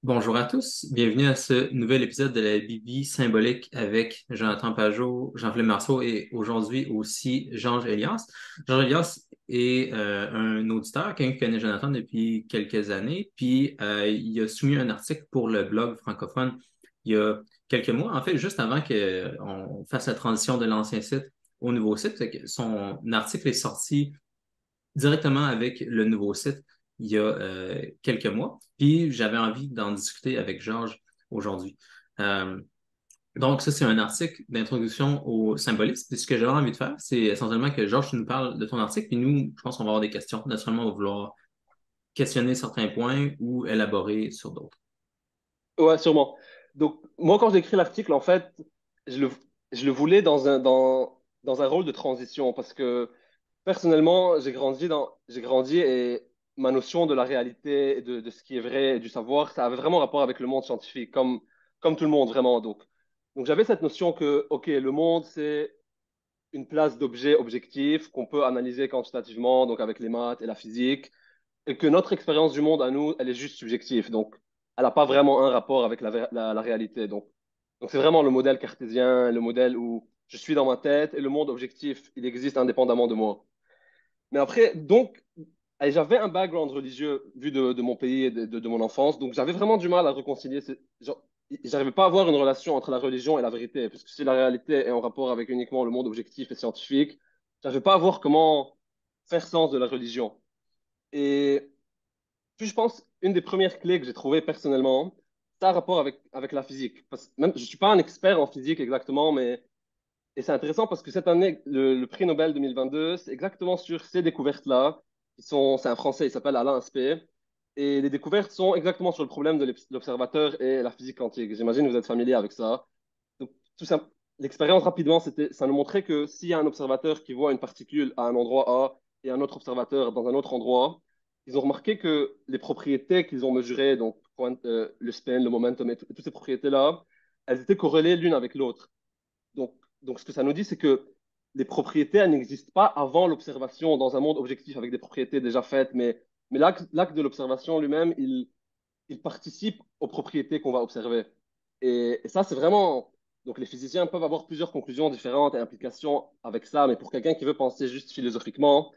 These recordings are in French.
Bonjour à tous, bienvenue à ce nouvel épisode de la Bible symbolique avec Jonathan Pajot, Jean-Philippe Marceau et aujourd'hui aussi Georges Elias. Georges Elias est un auditeur, quelqu'un qui connaît Jonathan depuis quelques années, puis il a soumis un article pour le blog francophone il y a quelques mois, en fait juste avant qu'on fasse la transition de l'ancien site au nouveau site. Fait que son article est sorti directement avec le nouveau site il y a quelques mois. Puis j'avais envie d'en discuter avec Georges aujourd'hui. Euh, donc, ça, c'est un article d'introduction au symbolisme. Puis ce que j'avais envie de faire, c'est essentiellement que Georges tu nous parle de ton article. Puis nous, je pense qu'on va avoir des questions. Naturellement, on va vouloir questionner certains points ou élaborer sur d'autres. Ouais, sûrement. Donc, moi, quand j'ai écrit l'article, en fait, je le, je le voulais dans un rôle de transition parce que personnellement, j'ai grandi et ma notion de la réalité, et de ce qui est vrai et du savoir, ça avait vraiment rapport avec le monde scientifique, comme tout le monde, vraiment. Donc j'avais cette notion que, OK, le monde, c'est une place d'objets objectifs qu'on peut analyser quantitativement, donc avec les maths et la physique, et que notre expérience du monde à nous, elle est juste subjective. Donc, elle n'a pas vraiment un rapport avec la réalité. Donc, c'est vraiment le modèle cartésien, le modèle où je suis dans ma tête et le monde objectif, il existe indépendamment de moi. Mais après, donc, et j'avais un background religieux vu de mon pays et de mon enfance, donc j'avais vraiment du mal à réconcilier. J'arrivais pas à avoir une relation entre la religion et la vérité, parce que si la réalité est en rapport avec uniquement le monde objectif et scientifique, j'arrivais pas à voir comment faire sens de la religion. Et puis je pense, une des premières clés que j'ai trouvées personnellement, ça a rapport avec la physique. Parce que même, je ne suis pas un expert en physique exactement, mais et c'est intéressant parce que cette année, le prix Nobel 2022, c'est exactement sur ces découvertes-là. C'est un Français, il s'appelle Alain Aspect. Et les découvertes sont exactement sur le problème de l'observateur et la physique quantique. J'imagine que vous êtes familier avec ça. Donc, tout ça, l'expérience rapidement, ça nous montrait que s'il y a un observateur qui voit une particule à un endroit A et un autre observateur dans un autre endroit, ils ont remarqué que les propriétés qu'ils ont mesurées, donc le spin, le momentum et toutes ces propriétés-là, elles étaient corrélées l'une avec l'autre. Donc, donc, ce que ça nous dit, c'est que les propriétés, elles n'existent pas avant l'observation dans un monde objectif avec des propriétés déjà faites, mais l'acte de l'observation lui-même, il participe aux propriétés qu'on va observer. Et ça, c'est vraiment... Donc, les physiciens peuvent avoir plusieurs conclusions différentes et implications avec ça, mais pour quelqu'un qui veut penser juste philosophiquement,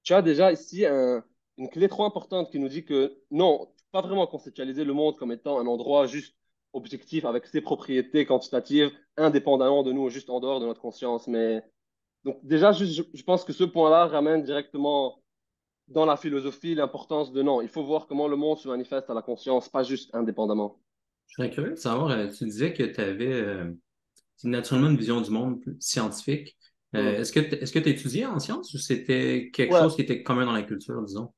tu as déjà ici une clé trop importante qui nous dit que non, tu peux pas vraiment conceptualiser le monde comme étant un endroit juste objectif avec ses propriétés quantitatives, indépendamment de nous, juste en dehors de notre conscience. Mais donc déjà, je pense que ce point-là ramène directement dans la philosophie l'importance de non, il faut voir comment le monde se manifeste à la conscience, pas juste indépendamment. Je serais curieux de savoir, tu disais que tu avais naturellement une vision du monde plus scientifique. Hmm. Est-ce que tu étudiais en sciences ou c'était quelque Ouais, chose qui était commun dans la culture, disons?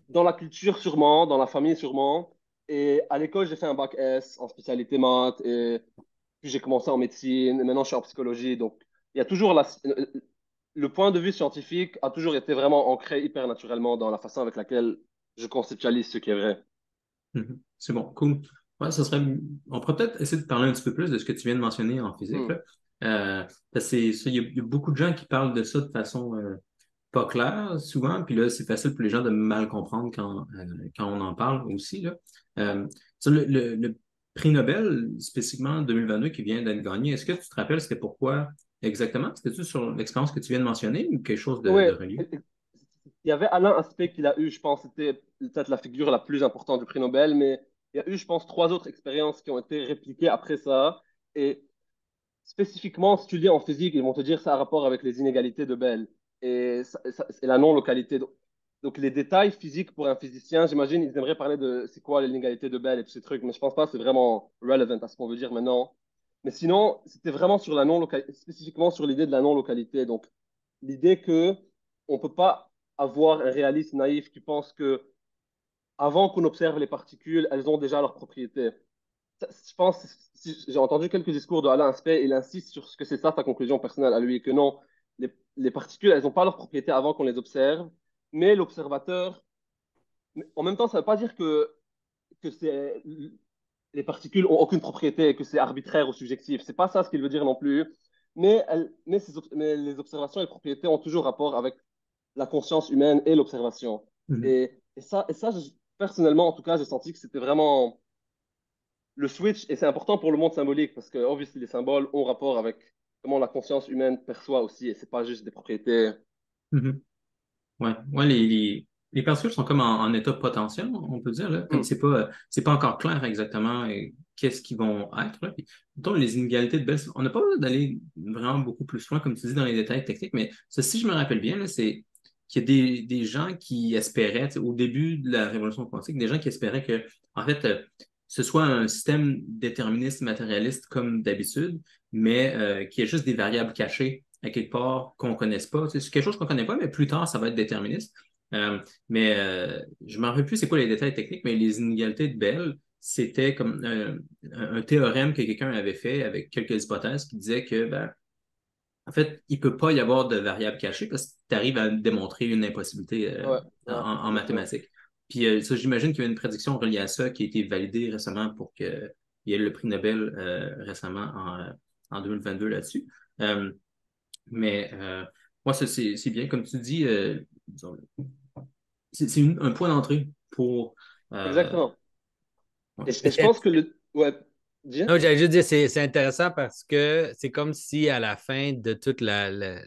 dans la culture sûrement, dans la famille sûrement. Et à l'école, j'ai fait un bac S en spécialité maths et puis j'ai commencé en médecine, et maintenant je suis en psychologie. Donc, il y a toujours le point de vue scientifique a toujours été vraiment ancré hyper naturellement dans la façon avec laquelle je conceptualise ce qui est vrai. Mhm. C'est bon, cool. Ouais, ça serait. On pourrait peut-être essayer de parler un petit peu plus de ce que tu viens de mentionner en physique, Hmm. là. Parce que c'est ça, il y a beaucoup de gens qui parlent de ça de façon pas claire souvent, puis là, c'est facile pour les gens de mal comprendre quand on en parle aussi, là. Ça, le prix Nobel, spécifiquement 2022, qui vient d'être gagné, est-ce que tu te rappelles c'était pourquoi exactement? C'était-tu sur l'expérience que tu viens de mentionner ou quelque chose de Ouais, relié? il y avait Alain Aspect qu'il a eu, je pense, c'était peut-être la figure la plus importante du prix Nobel, mais il y a eu, je pense, trois autres expériences qui ont été répliquées après ça. Et spécifiquement, si tu lis en physique, ils vont te dire ça a rapport avec les inégalités de Bell et la non-localité. Donc, les détails physiques pour un physicien, j'imagine, ils aimeraient parler de c'est quoi l'inégalité de Bell et tous ces trucs, mais je pense pas que c'est vraiment relevant à ce qu'on veut dire maintenant. Mais sinon, c'était vraiment sur la non-localité, spécifiquement sur l'idée de la non-localité. Donc, l'idée que on peut pas avoir un réalisme naïf qui pense que avant qu'on observe les particules, elles ont déjà leurs propriétés. Je pense, si j'ai entendu quelques discours de Alain Aspect, il insiste sur ce que c'est ça sa conclusion personnelle à lui, que non, les particules, elles n'ont pas leurs propriétés avant qu'on les observe, mais l'observateur, en même temps, ça ne veut pas dire que les particules ont aucune propriété et que c'est arbitraire ou subjectif. C'est pas ça ce qu'il veut dire non plus. Mais les observations et les propriétés ont toujours rapport avec la conscience humaine et l'observation. Mhm. Et ça personnellement, en tout cas, j'ai senti que c'était vraiment. le switch, et c'est important pour le monde symbolique, parce que, obviously, les symboles ont rapport avec comment la conscience humaine perçoit aussi, et c'est pas juste des propriétés. Mhm. Ouais, ouais, les particules sont comme en état potentiel, on peut dire, là, comme Hmm. c'est pas encore clair exactement qu'est-ce qu'ils vont être, là. Puis, mettons, les inégalités de Bell, on n'a pas besoin d'aller vraiment beaucoup plus loin, comme tu dis, dans les détails techniques, mais ceci, je me rappelle bien, là, c'est qu'il y a des gens qui espéraient, tu sais, au début de la révolution quantique, des gens qui espéraient que, en fait, ce soit un système déterministe matérialiste comme d'habitude, mais qui ait juste des variables cachées à quelque part qu'on ne connaisse pas. Tu sais, c'est quelque chose qu'on ne connaît pas, mais plus tard, ça va être déterministe. Mais je ne me rappelle plus c'est quoi les détails techniques, mais les inégalités de Bell, c'était comme un théorème que quelqu'un avait fait avec quelques hypothèses qui disait que, ben, en fait, il ne peut pas y avoir de variables cachées parce que tu arrives à démontrer une impossibilité Ouais, ouais, en exactement. mathématiques. Puis ça, j'imagine qu'il y a une prédiction reliée à ça qui a été validée récemment pour qu'il y ait le prix Nobel récemment en 2022 là-dessus. Euh, mais moi, ça, c'est bien, comme tu dis, disons, c'est un point d'entrée pour. euh, Exactement. ouais. Et je pense que le. Ouais, dis? Non, j'allais juste dire, c'est intéressant parce que c'est comme si à la fin de tout le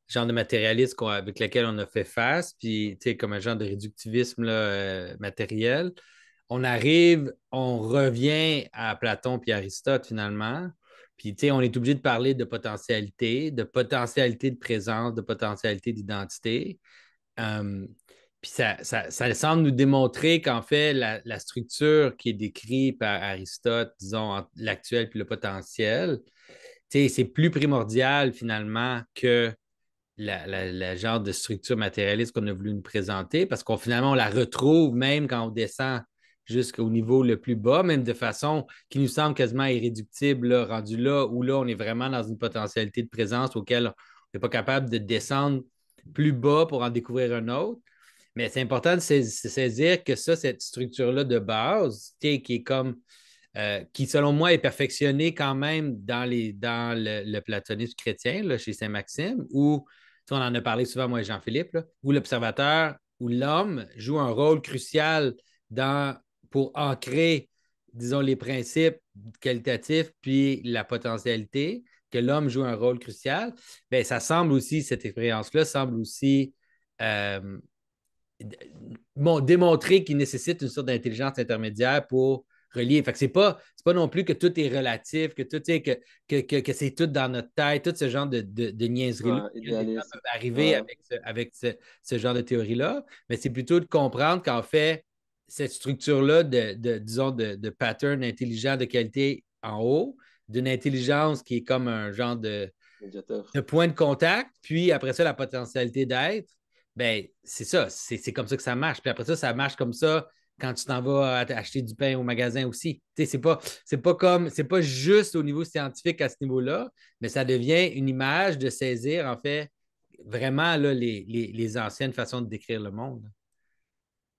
genre de matérialisme avec lequel on a fait face, puis tu sais, comme un genre de réductivisme là, matériel, on arrive, on revient à Platon puis Aristote finalement. Puis, tu sais, on est obligé de parler de potentialité de présence, de potentialité d'identité. Euh, Puis ça semble nous démontrer qu'en fait, la structure qui est décrite par Aristote, disons, entre l'actuel puis le potentiel, c'est plus primordial finalement que la genre de structure matérialiste qu'on a voulu nous présenter, parce qu'on finalement, on la retrouve même quand on descend jusqu'au niveau le plus bas, même de façon qui nous semble quasiment irréductible, là, rendu là où là, on est vraiment dans une potentialité de présence auquel on n'est pas capable de descendre plus bas pour en découvrir un autre. Mais c'est important de saisir que ça, cette structure-là de base, qui est comme qui, selon moi, est perfectionnée quand même dans le platonisme chrétien, là, chez Saint-Maxime, où, on en a parlé souvent, moi et Jean-Philippe, là, où l'observateur, où l'homme joue un rôle crucial dans, pour ancrer, disons, les principes qualitatifs puis la potentialité, que l'homme joue un rôle crucial, bien, ça semble aussi, cette expérience-là semble aussi euh, démontrer qu'il nécessite une sorte d'intelligence intermédiaire pour relier. Fait que c'est pas non plus que tout est relatif, que tout est que c'est tout dans notre tête, tout ce genre de niaiseries-là Ouais, auxquelles des gens idéalisme. peuvent arriver Ouais. avec ce genre de théorie-là. Mais c'est plutôt de comprendre qu'en fait, cette structure-là disons, de pattern intelligent de qualité en haut, d'une intelligence qui est comme un genre Médiateur. de point de contact, puis après ça, la potentialité d'être, ben c'est ça, c'est comme ça que ça marche. Puis après ça, ça marche comme ça quand tu t'en vas acheter du pain au magasin aussi. Tu sais, c'est pas juste au niveau scientifique à ce niveau-là, mais ça devient une image de saisir, en fait, vraiment là, les anciennes façons de décrire le monde.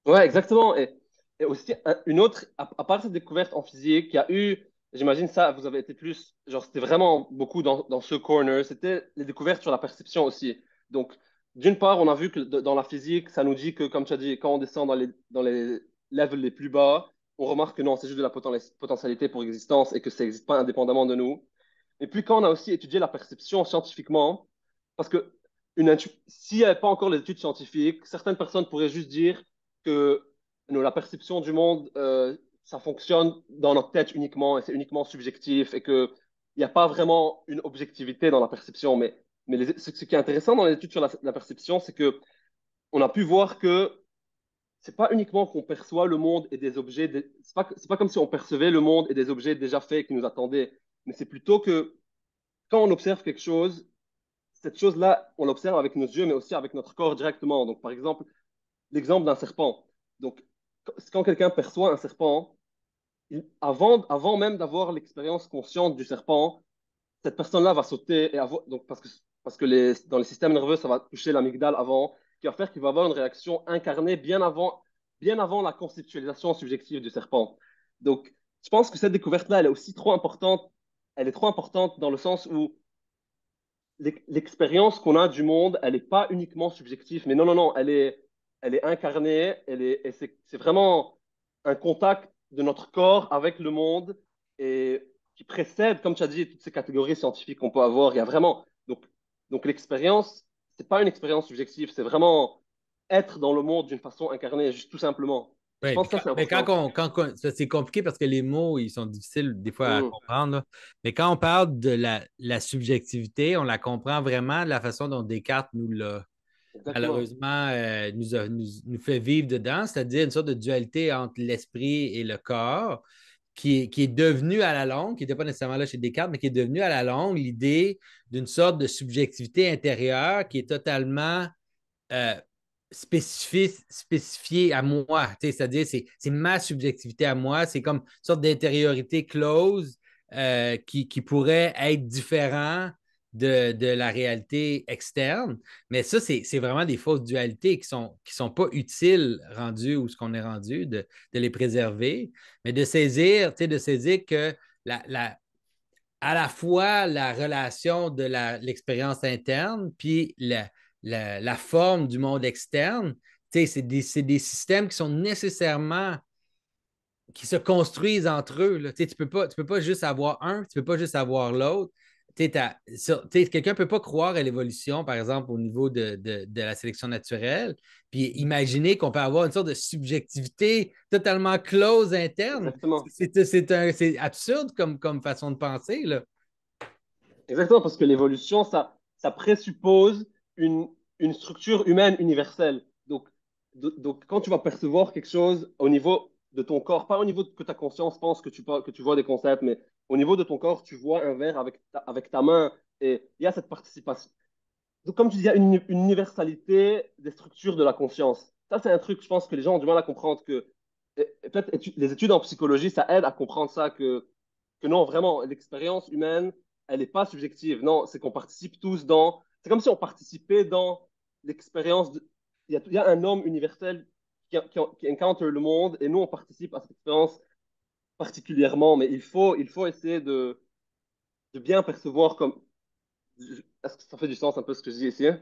Ouais, exactement. Et aussi, une autre, à part cette découverte en physique, il y a eu, j'imagine ça, vous avez été plus, genre, c'était vraiment beaucoup dans ce corner, c'était les découvertes sur la perception aussi. Donc, d'une part, on a vu que dans la physique, ça nous dit que, comme tu as dit, quand on descend dans les levels les plus bas, on remarque que non, c'est juste de la potentialité pour existence et que ça n'existe pas indépendamment de nous. Et puis, quand on a aussi étudié la perception scientifiquement, parce que s'il n'y avait pas encore les études scientifiques, certaines personnes pourraient juste dire que la perception du monde, ça fonctionne dans notre tête uniquement et c'est uniquement subjectif et qu'il n'y a pas vraiment une objectivité dans la perception. Mais ce qui est intéressant dans les études sur la perception, c'est que on a pu voir que c'est pas uniquement qu'on perçoit le monde et des objets, c'est pas comme si on percevait le monde et des objets déjà faits qui nous attendaient, mais c'est plutôt que quand on observe quelque chose, cette chose-là, on l'observe avec nos yeux, mais aussi avec notre corps directement. Donc, par exemple, l'exemple d'un serpent. Donc, quand quelqu'un perçoit un serpent, avant même d'avoir l'expérience consciente du serpent, cette personne-là va sauter donc parce que dans les systèmes nerveux, ça va toucher l'amygdale avant, qui va faire qu'il va avoir une réaction incarnée bien avant la conceptualisation subjective du serpent. Donc, je pense que cette découverte-là, elle est aussi trop importante. Elle est trop importante dans le sens où l'expérience qu'on a du monde, elle n'est pas uniquement subjective, mais non, non, non, elle est incarnée, et c'est vraiment un contact de notre corps avec le monde et qui précède, comme tu as dit, toutes ces catégories scientifiques qu'on peut avoir. Il y a vraiment, donc l'expérience, c'est pas une expérience subjective, c'est vraiment être dans le monde d'une façon incarnée, juste tout simplement. Et je Oui, pense que ça, c'est mais important. ça, c'est compliqué parce que les mots, ils sont difficiles des fois à Mm, comprendre, là. Mais quand on parle de la subjectivité, on la comprend vraiment de la façon dont Descartes nous l'a exactement. malheureusement nous fait vivre dedans, c'est-à-dire une sorte de dualité entre l'esprit et le corps qui est devenue à la longue, qui n'était pas nécessairement là chez Descartes, mais qui est devenue à la longue l'idée d'une sorte de subjectivité intérieure qui est totalement euh, spécifié à moi. C'est-à-dire, c'est ma subjectivité à moi. C'est comme une sorte d'intériorité close qui pourrait être différent de la réalité externe. Mais ça, c'est vraiment des fausses dualités qui sont pas utiles rendues où ce qu'on est rendu, de les préserver, mais de saisir que à la fois la relation de l'expérience interne puis la forme du monde externe, c'est des systèmes qui sont nécessairement qui se construisent entre eux. Là. Tu ne tu peux pas juste avoir un, tu ne peux pas juste avoir l'autre. Quelqu'un ne peut pas croire à l'évolution, par exemple, au niveau de la sélection naturelle, puis imaginer qu'on peut avoir une sorte de subjectivité totalement close interne. Exactement. C'est absurde comme façon de penser. Là. Exactement, parce que l'évolution, ça présuppose une, une structure humaine universelle. Donc, quand tu vas percevoir quelque chose au niveau de ton corps, pas au niveau que ta conscience pense que tu vois des concepts, mais au niveau de ton corps, tu vois un verre avec ta main et il y a cette participation. Donc, comme tu dis, il y a une universalité des structures de la conscience. Ça, c'est un truc, je pense, que les gens ont du mal à comprendre. Et peut-être les études en psychologie, ça aide à comprendre ça, que non, vraiment, l'expérience humaine, elle n'est pas subjective. Non, c'est qu'on participe tous dans. C'est comme si on participait dans l'expérience. Il y a un homme universel qui encounter le monde et nous, on participe à cette expérience particulièrement. Mais il faut essayer de bien percevoir comme. Est-ce que ça fait du sens un peu ce que je dis ici? Hein?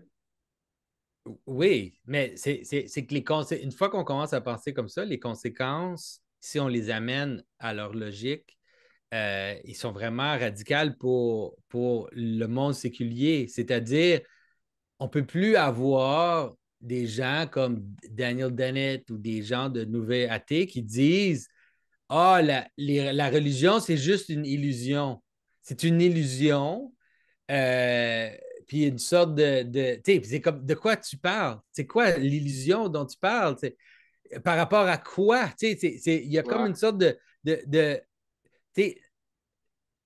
Oui, mais c'est que une fois qu'on commence à penser comme ça, les conséquences, si on les amène à leur logique, ils sont vraiment radicales pour le monde séculier. C'est-à-dire, on ne peut plus avoir des gens comme Daniel Dennett ou des gens de Nouvelle Athée qui disent ah, la religion, c'est juste une illusion. C'est une illusion. Euh, Puis une sorte tu sais, c'est comme de quoi tu parles? C'est quoi l'illusion dont tu parles? Par rapport à quoi? Tu sais, il y a comme Ouais. une sorte tu sais,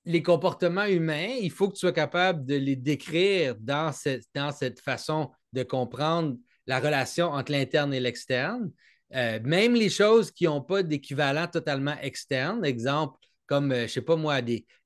les comportements humains, il faut que tu sois capable de les décrire dans cette façon de comprendre la relation entre l'interne et l'externe. Même les choses qui n'ont pas d'équivalent totalement externe, exemple, comme, je ne sais pas moi,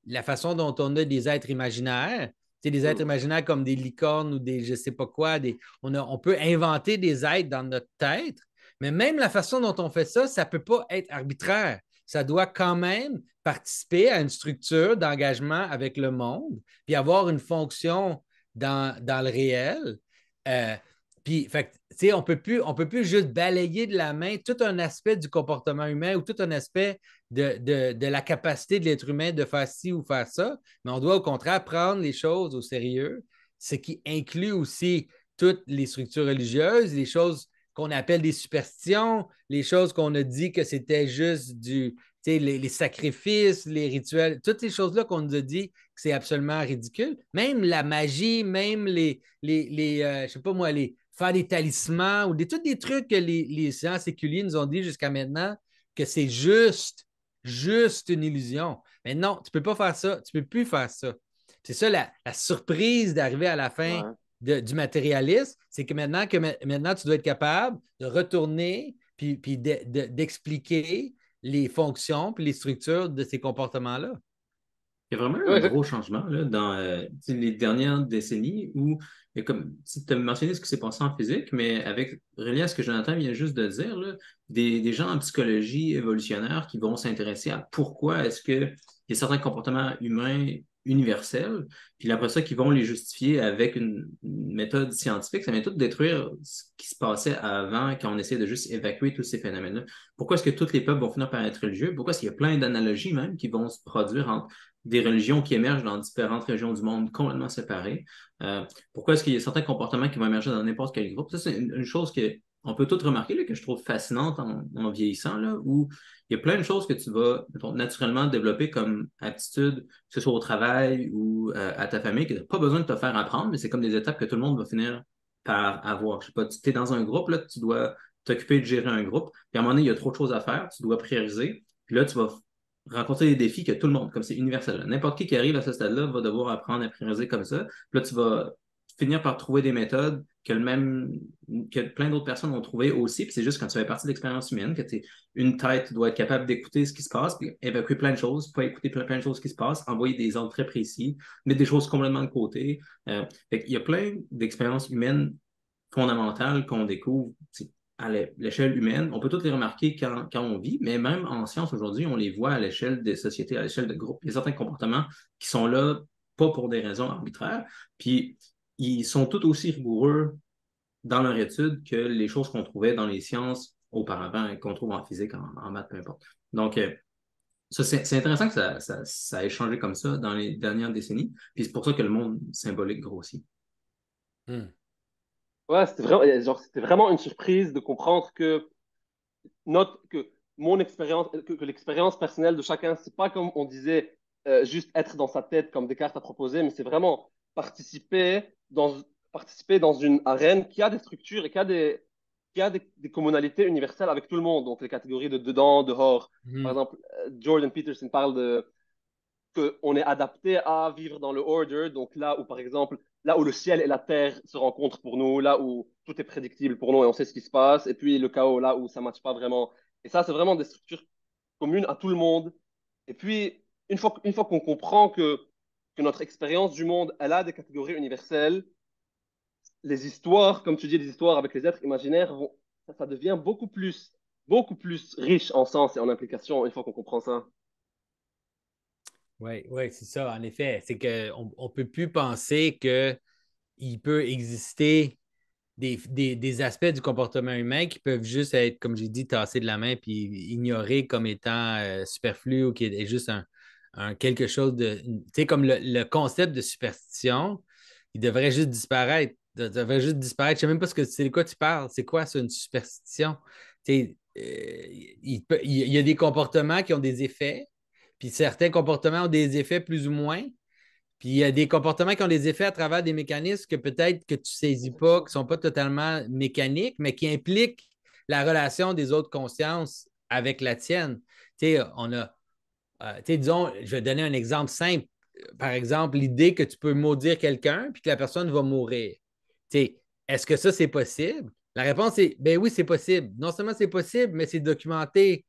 la façon dont on a des êtres imaginaires, des êtres Mm. imaginaires comme des licornes ou des je ne sais pas quoi, on peut inventer des êtres dans notre tête, mais même la façon dont on fait ça, ça ne peut pas être arbitraire. Ça doit quand même participer à une structure d'engagement avec le monde, puis avoir une fonction dans le réel. Euh, puis, fait, on peut plus juste balayer de la main tout un aspect du comportement humain ou tout un aspect de la capacité de l'être humain de faire ci ou faire ça, mais on doit au contraire prendre les choses au sérieux, ce qui inclut aussi toutes les structures religieuses, les choses qu'on appelle des superstitions, les choses qu'on a dit que c'était juste les sacrifices, les rituels, toutes ces choses-là qu'on nous a dit que c'est absolument ridicule. Même la magie, même je sais pas moi, faire des talismans ou tous des trucs que les sciences séculiers nous ont dit jusqu'à maintenant que c'est juste une illusion. Mais non, tu ne peux pas faire ça, tu ne peux plus faire ça. C'est ça la surprise d'arriver à la fin Ouais. du matérialisme, c'est que maintenant, tu dois être capable de retourner puis d'expliquer les fonctions puis les structures de ces comportements-là. Il y a vraiment eu Ouais, un gros changement là, dans les dernières décennies où, il y a comme, tu as mentionné ce qui s'est passé en physique, mais avec relié à ce que Jonathan vient juste de dire, là, des gens en psychologie évolutionnaire qui vont s'intéresser à pourquoi est-ce qu'il y a certains comportements humains universels, puis après ça, qu'ils vont les justifier avec une méthode scientifique, ça vient tout détruire ce qui se passait avant quand on essayait de juste évacuer tous ces phénomènes-là. Pourquoi est-ce que tous les peuples vont finir par être religieux? Pourquoi est-ce qu'il y a plein d'analogies même qui vont se produire entre des religions qui émergent dans différentes régions du monde complètement séparées? Pourquoi est-ce qu'il y a certains comportements qui vont émerger dans n'importe quel groupe? Ça, c'est une chose qu'on peut tout remarquer, là, que je trouve fascinante en vieillissant, là, où il y a plein de choses que tu vas mettons, naturellement développer comme aptitude, que ce soit au travail ou à ta famille, que tu n'as pas besoin de te faire apprendre, mais c'est comme des étapes que tout le monde va finir par avoir. Je sais pas, tu es dans un groupe, là, tu dois t'occuper de gérer un groupe, puis à un moment donné, il y a trop de choses à faire, tu dois prioriser, puis là, tu vas rencontrer des défis que tout le monde, comme c'est universel. N'importe qui arrive à ce stade-là va devoir apprendre à prioriser comme ça. Puis là, tu vas finir par trouver des méthodes que plein d'autres personnes ont trouvées aussi. Puis c'est juste quand tu fais partie de l'expérience humaine que une tête doit être capable d'écouter ce qui se passe, puis évacuer plein de choses, pas écouter plein de choses qui se passent, envoyer des ordres très précis, mettre des choses complètement de côté. Il y a plein d'expériences humaines fondamentales qu'on découvre à l'échelle humaine. On peut toutes les remarquer quand on vit, mais même en science aujourd'hui, on les voit à l'échelle des sociétés, à l'échelle de groupes. Il y a certains comportements qui sont là pas pour des raisons arbitraires, puis ils sont tout aussi rigoureux dans leur étude que les choses qu'on trouvait dans les sciences auparavant, qu'on trouve en physique, en maths, peu importe. Donc, ça, c'est intéressant que ça ait changé comme ça dans les dernières décennies, puis c'est pour ça que le monde symbolique grossit. Ouais, c'était vraiment une surprise de comprendre que mon expérience, que l'expérience personnelle de chacun, c'est pas comme on disait, juste être dans sa tête comme Descartes a proposé, mais c'est vraiment participer dans, participer dans une arène qui a des structures et qui a des communalités universelles avec tout le monde, donc les catégories de dedans, dehors. Par Mhm. exemple, Jordan Peterson parle de qu'on est adapté à vivre dans le order, donc là où, par exemple, là où le ciel et la terre se rencontrent pour nous, là où tout est prédictible pour nous et on sait ce qui se passe, et puis le chaos, là où ça ne matche pas vraiment. Et ça, c'est vraiment des structures communes à tout le monde. Et puis, une fois qu'on comprend que notre expérience du monde, elle a des catégories universelles, les histoires, comme tu dis, les histoires avec les êtres imaginaires, ça devient beaucoup plus riche en sens et en implication une fois qu'on comprend ça. Oui, ouais, c'est ça, en effet. C'est qu'on ne peut plus penser qu'il peut exister des aspects du comportement humain qui peuvent juste être, comme j'ai dit, tassés de la main puis ignorés comme étant superflus ou qui est juste quelque chose de. Tu sais, comme le concept de superstition, il devrait juste disparaître. Il devrait juste disparaître. Je ne sais même pas c'est de quoi tu parles. C'est quoi ça, une superstition? Tu sais, il y a des comportements qui ont des effets, puis certains comportements ont des effets plus ou moins. Puis il y a des comportements qui ont des effets à travers des mécanismes que peut-être que tu ne saisis pas, qui ne sont pas totalement mécaniques, mais qui impliquent la relation des autres consciences avec la tienne. Tu sais, disons, je vais donner un exemple simple. Par exemple, l'idée que tu peux maudire quelqu'un puis que la personne va mourir. Tu sais, est-ce que ça, c'est possible? La réponse est, ben oui, c'est possible. Non seulement c'est possible, mais c'est documenté.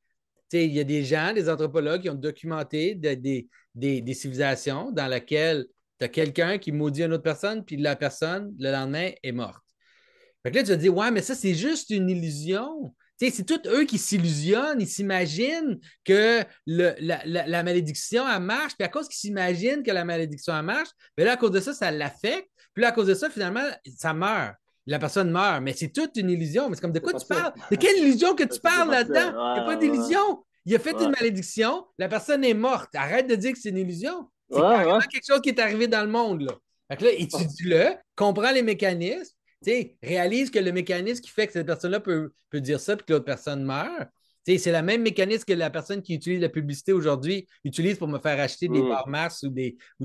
Il y a des gens, des anthropologues qui ont documenté des civilisations dans lesquelles tu as quelqu'un qui maudit une autre personne, puis la personne, le lendemain, est morte. Fait que là, tu te dis, ouais, mais ça, c'est juste une illusion. C'est tous eux qui s'illusionnent, ils s'imaginent que la malédiction, elle marche, puis à cause qu'ils s'imaginent que la malédiction, elle marche, mais là, à cause de ça, ça l'affecte, puis là, à cause de ça, finalement, ça meurt. La personne meurt, mais c'est toute une illusion. Mais c'est comme de C'est quoi pas tu ça. parles? De quelle illusion que tu C'est parles pas ça. là-dedans? Il n'y a pas d'illusion. Il a fait Ouais, une ouais. malédiction, la personne est morte. Arrête de dire que c'est une illusion. Ouais, C'est ouais. carrément quelque chose qui est arrivé dans le monde, là. Fait que là, étudie-le, comprends les mécanismes, réalise que le mécanisme qui fait que cette personne-là peut dire ça puis que l'autre personne meurt, c'est le même mécanisme que la personne qui utilise la publicité aujourd'hui utilise pour me faire acheter des Hmm. barres Mars ou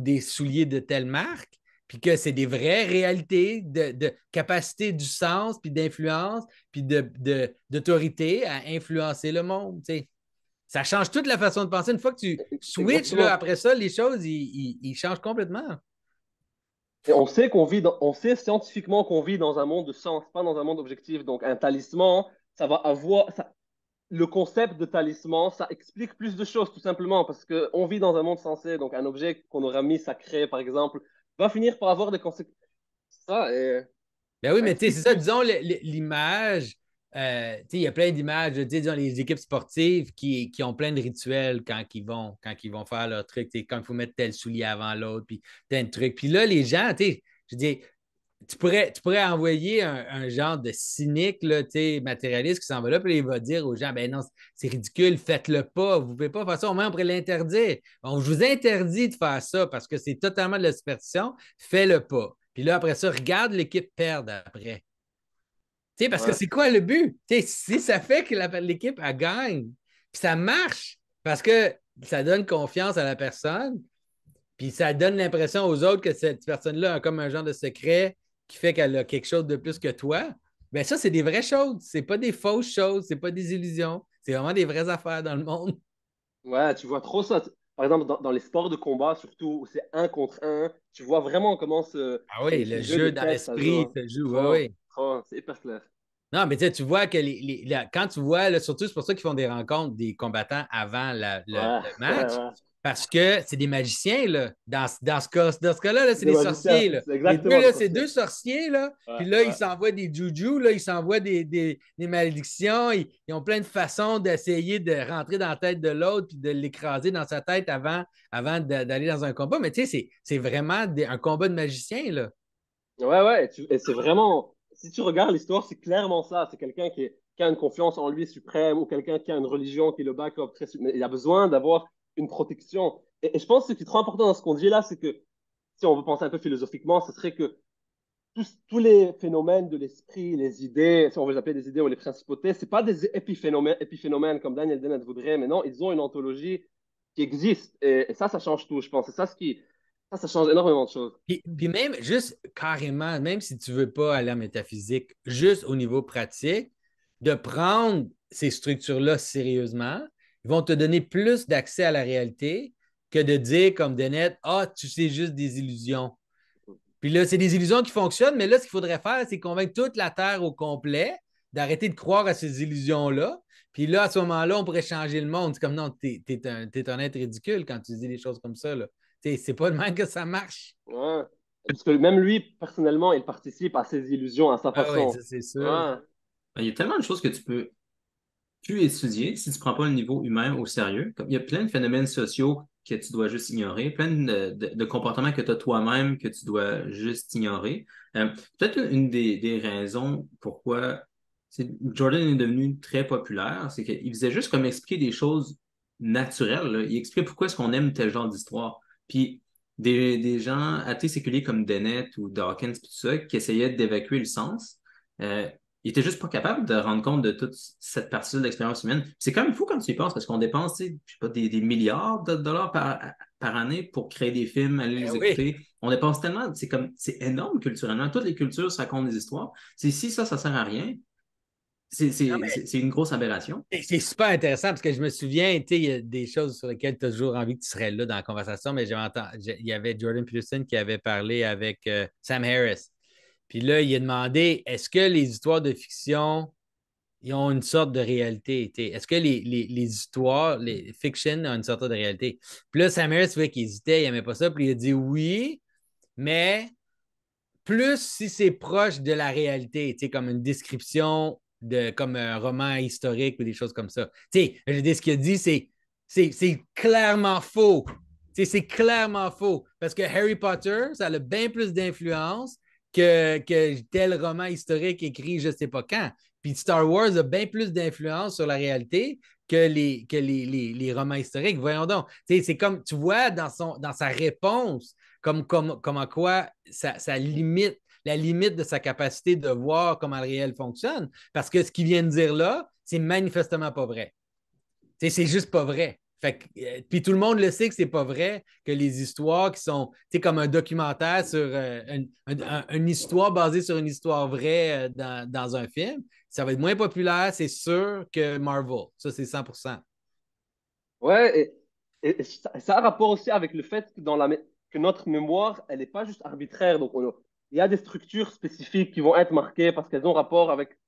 des souliers de telle marque, puis que c'est des vraies réalités de capacité du sens, puis d'influence, puis d'autorité à influencer le monde. T'sais. Ça change toute la façon de penser. Une fois que tu switches, là, Exactement. après ça, les choses, ils changent complètement. Et on sait scientifiquement qu'on vit dans un monde de sens, pas dans un monde objectif. Donc, un talisman, le concept de talisman, ça explique plus de choses, tout simplement, parce qu'on vit dans un monde sensé. Donc, un objet qu'on aura mis sacré, par exemple, va finir par avoir des conséquences. Ça, Ben oui, ça mais tu sais, explique c'est ça, plus. disons, l'image il y a plein d'images, disons, les équipes sportives qui ont plein de rituels quand ils vont faire leur truc, quand il faut mettre tel soulier avant l'autre, puis plein de trucs. Puis là, les gens, je dis, tu pourrais envoyer un genre de cynique, là, matérialiste qui s'en va là, puis il va dire aux gens, ben non, c'est ridicule, faites-le pas, vous ne pouvez pas faire ça, au moins on pourrait l'interdire. On je vous interdis de faire ça parce que c'est totalement de la superstition, fais-le pas. Puis là, après ça, regarde l'équipe perdre après. Parce que Ouais. c'est quoi le but? Si ça fait que l'équipe elle gagne, puis ça marche, parce que ça donne confiance à la personne, puis ça donne l'impression aux autres que cette personne-là a comme un genre de secret qui fait qu'elle a quelque chose de plus que toi. Bien, ça, c'est des vraies choses. C'est pas des fausses choses, c'est pas des illusions. C'est vraiment des vraies affaires dans le monde. Ouais, tu vois trop ça. Par exemple, dans les sports de combat, surtout où c'est un contre un, tu vois vraiment comment Ah oui, le ce jeu de jeu dans tête, ça joue. l'esprit Hein. se joue. Oui, Trop, oui. trop, c'est hyper clair. Non, mais tu vois que quand tu vois, là, surtout c'est pour ça qu'ils font des rencontres des combattants avant Ouais, le ouais, match, ouais. parce que c'est des magiciens, là. Dans ce cas-là, là, c'est Des des magiciens, sorciers, là. c'est Les deux, exactement des là, c'est sorciers. deux sorciers, là. Ouais, Puis là, ils ouais. s'envoient des juju, là, ils s'envoient des malédictions. Ils ont plein de façons d'essayer de rentrer dans la tête de l'autre puis de l'écraser dans sa tête d'aller dans un combat. Mais tu sais, c'est vraiment un combat de magiciens, là. Ouais, ouais, et c'est vraiment, si tu regardes l'histoire, c'est clairement ça. C'est quelqu'un qui a une confiance en lui suprême ou quelqu'un qui a une religion qui le back up mais il a besoin d'avoir une protection. Et je pense que ce qui est trop important dans ce qu'on dit là, c'est que si on veut penser un peu philosophiquement, ce serait que tous les phénomènes de l'esprit, les idées, si on veut les appeler des idées ou les principautés, c'est pas des épiphénomènes comme Daniel Dennett voudrait, mais non, ils ont une ontologie qui existe. Et ça change tout, je pense. C'est ça ça change énormément de choses. Puis même, juste carrément, même si tu ne veux pas aller en métaphysique, juste au niveau pratique, de prendre ces structures-là sérieusement, ils vont te donner plus d'accès à la réalité que de dire comme Dennett, ah, tu sais juste des illusions. Puis là, c'est des illusions qui fonctionnent, mais là, ce qu'il faudrait faire, c'est convaincre toute la Terre au complet d'arrêter de croire à ces illusions-là. Puis là, à ce moment-là, on pourrait changer le monde. C'est comme non, t'es un être ridicule quand tu dis des choses comme ça. Là. C'est pas de même que ça marche. Ouais. Parce que même lui, personnellement, il participe à ses illusions à sa Ah oui, façon. ça c'est sûr. Ouais. Il y a tellement de choses que tu peux plus étudier si tu ne prends pas le niveau humain au sérieux. Comme, il y a plein de phénomènes sociaux que tu dois juste ignorer, plein de comportements que tu as toi-même que tu dois juste ignorer. Peut-être une des raisons pourquoi Jordan est devenu très populaire, c'est qu'il faisait juste comme expliquer des choses naturelles. Là. Il expliquait pourquoi est-ce qu'on aime tel genre d'histoire. Puis des gens athées séculiers comme Dennett ou Dawkins, tout ça, qui essayaient d'évacuer le sens. euh, il était juste pas capable de rendre compte de toute cette partie de l'expérience humaine. C'est quand même fou quand tu y penses, parce qu'on dépense, tu sais, je sais pas, des milliards de dollars par année pour créer des films, aller Ben les oui. écouter. On dépense tellement, c'est énorme culturellement. Toutes les cultures se racontent des histoires. C'est si ça sert à rien, Non, mais c'est une grosse aberration. c'est super intéressant parce que je me souviens, tu sais, il y a des choses sur lesquelles tu as toujours envie que tu serais là dans la conversation, mais il y avait Jordan Peterson qui avait parlé avec Sam Harris. Puis là, il a demandé est-ce que les histoires de fiction ils ont une sorte de réalité. Est-ce que les histoires, les fiction ont une sorte de réalité? Puis là, Sam Harris, tu qu'il hésitait, il n'aimait pas ça, puis il a dit oui, mais plus si c'est proche de la réalité, comme une description comme un roman historique ou des choses comme ça. Je veux dire, ce qu'il a dit, c'est clairement faux. C'est clairement faux. Parce que Harry Potter, ça a bien plus d'influence que tel roman historique écrit je ne sais pas quand. Puis Star Wars a bien plus d'influence sur la réalité que les romans historiques. Voyons donc. C'est comme, tu vois, dans sa réponse, comme en quoi ça limite la limite de sa capacité de voir comment le réel fonctionne. Parce que ce qu'il vient de dire là, c'est manifestement pas vrai. C'est juste pas vrai. Fait que, puis tout le monde le sait que c'est pas vrai, que les histoires qui sont comme un documentaire sur une histoire basée sur une histoire vraie dans un film, ça va être moins populaire, c'est sûr, que Marvel. Ça, c'est 100%. Ouais, et ça a rapport aussi avec le fait que, que notre mémoire, elle n'est pas juste arbitraire. Donc, il y a des structures spécifiques qui vont être marquées parce qu'elles ont rapport avec.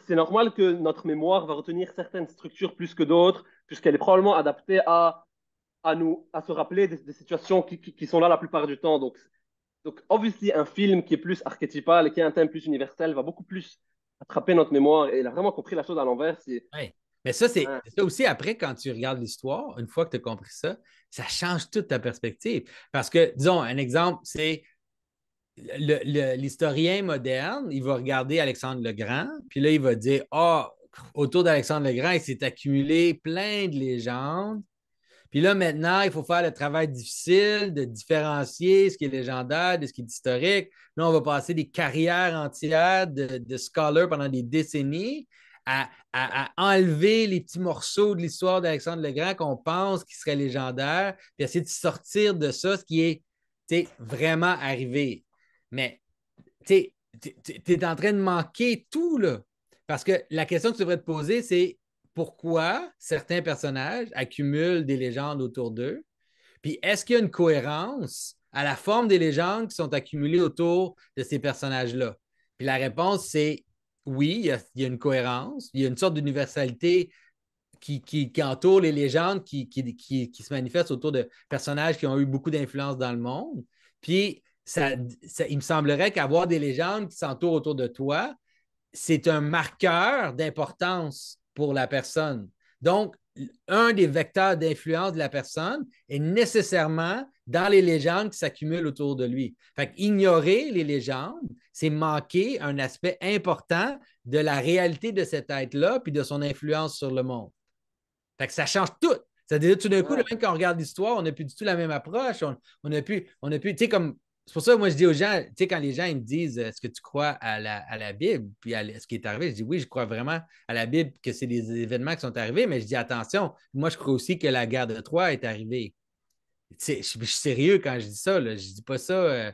C'est normal que notre mémoire va retenir certaines structures plus que d'autres, puisqu'elle est probablement adaptée à se rappeler des situations qui sont là la plupart du temps. Donc, obviously, un film qui est plus archétypal et qui a un thème plus universel va beaucoup plus attrapé notre mémoire et il a vraiment compris la chose à l'envers. Ouais. Mais ça, c'est Ouais, ça aussi, après, quand tu regardes l'histoire, une fois que tu as compris ça, ça change toute ta perspective. Parce que, disons, un exemple, c'est l'historien moderne, il va regarder Alexandre le Grand, puis là, il va dire, ah, autour d'Alexandre le Grand, il s'est accumulé plein de légendes. Puis là, maintenant, il faut faire le travail difficile de différencier ce qui est légendaire de ce qui est historique. Là, on va passer des carrières entières de scholars pendant des décennies à enlever les petits morceaux de l'histoire d'Alexandre le Grand qu'on pense qui seraient légendaires, puis essayer de sortir de ça ce qui est vraiment arrivé. Mais tu es en train de manquer tout, là. Parce que la question que tu devrais te poser, c'est pourquoi certains personnages accumulent des légendes autour d'eux? Puis est-ce qu'il y a une cohérence à la forme des légendes qui sont accumulées autour de ces personnages-là? Puis la réponse, c'est oui, il y a une cohérence, il y a une sorte d'universalité qui entoure les légendes qui se manifestent autour de personnages qui ont eu beaucoup d'influence dans le monde. Puis, il me semblerait qu'avoir des légendes qui s'entourent autour de toi, c'est un marqueur d'importance pour la personne. Donc, un des vecteurs d'influence de la personne est nécessairement dans les légendes qui s'accumulent autour de lui. Fait ignorer les légendes, c'est manquer un aspect important de la réalité de cet être-là puis de son influence sur le monde. Fait que ça change tout. C'est-à-dire, tout d'un coup, ouais, même quand on regarde l'histoire, on n'a plus du tout la même approche. On a plus, tu sais, comme, c'est pour ça que moi, je dis aux gens, tu sais, quand les gens ils me disent, est-ce que tu crois à la Bible, puis à ce qui est arrivé, je dis oui, je crois vraiment à la Bible, que c'est des événements qui sont arrivés, mais je dis attention, moi, je crois aussi que la guerre de Troie est arrivée. Tu sais, je suis sérieux quand je dis ça, là. Je dis pas ça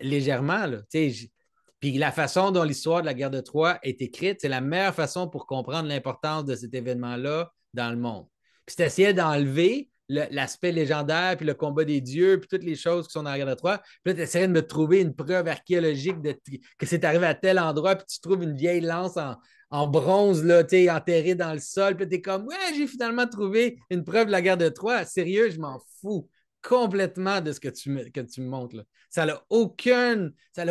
légèrement, là. Tu sais, puis la façon dont l'histoire de la guerre de Troie est écrite, c'est la meilleure façon pour comprendre l'importance de cet événement-là dans le monde. Puis c'est essayer d'enlever l'aspect légendaire, puis le combat des dieux, puis toutes les choses qui sont dans la guerre de Troie. Puis là, tu essaies de me trouver une preuve archéologique que c'est arrivé à tel endroit, puis tu trouves une vieille lance en bronze, là, enterrée dans le sol. Puis tu es comme, ouais, j'ai finalement trouvé une preuve de la guerre de Troie. Sérieux, je m'en fous complètement de ce que tu me montres. Là. Ça n'a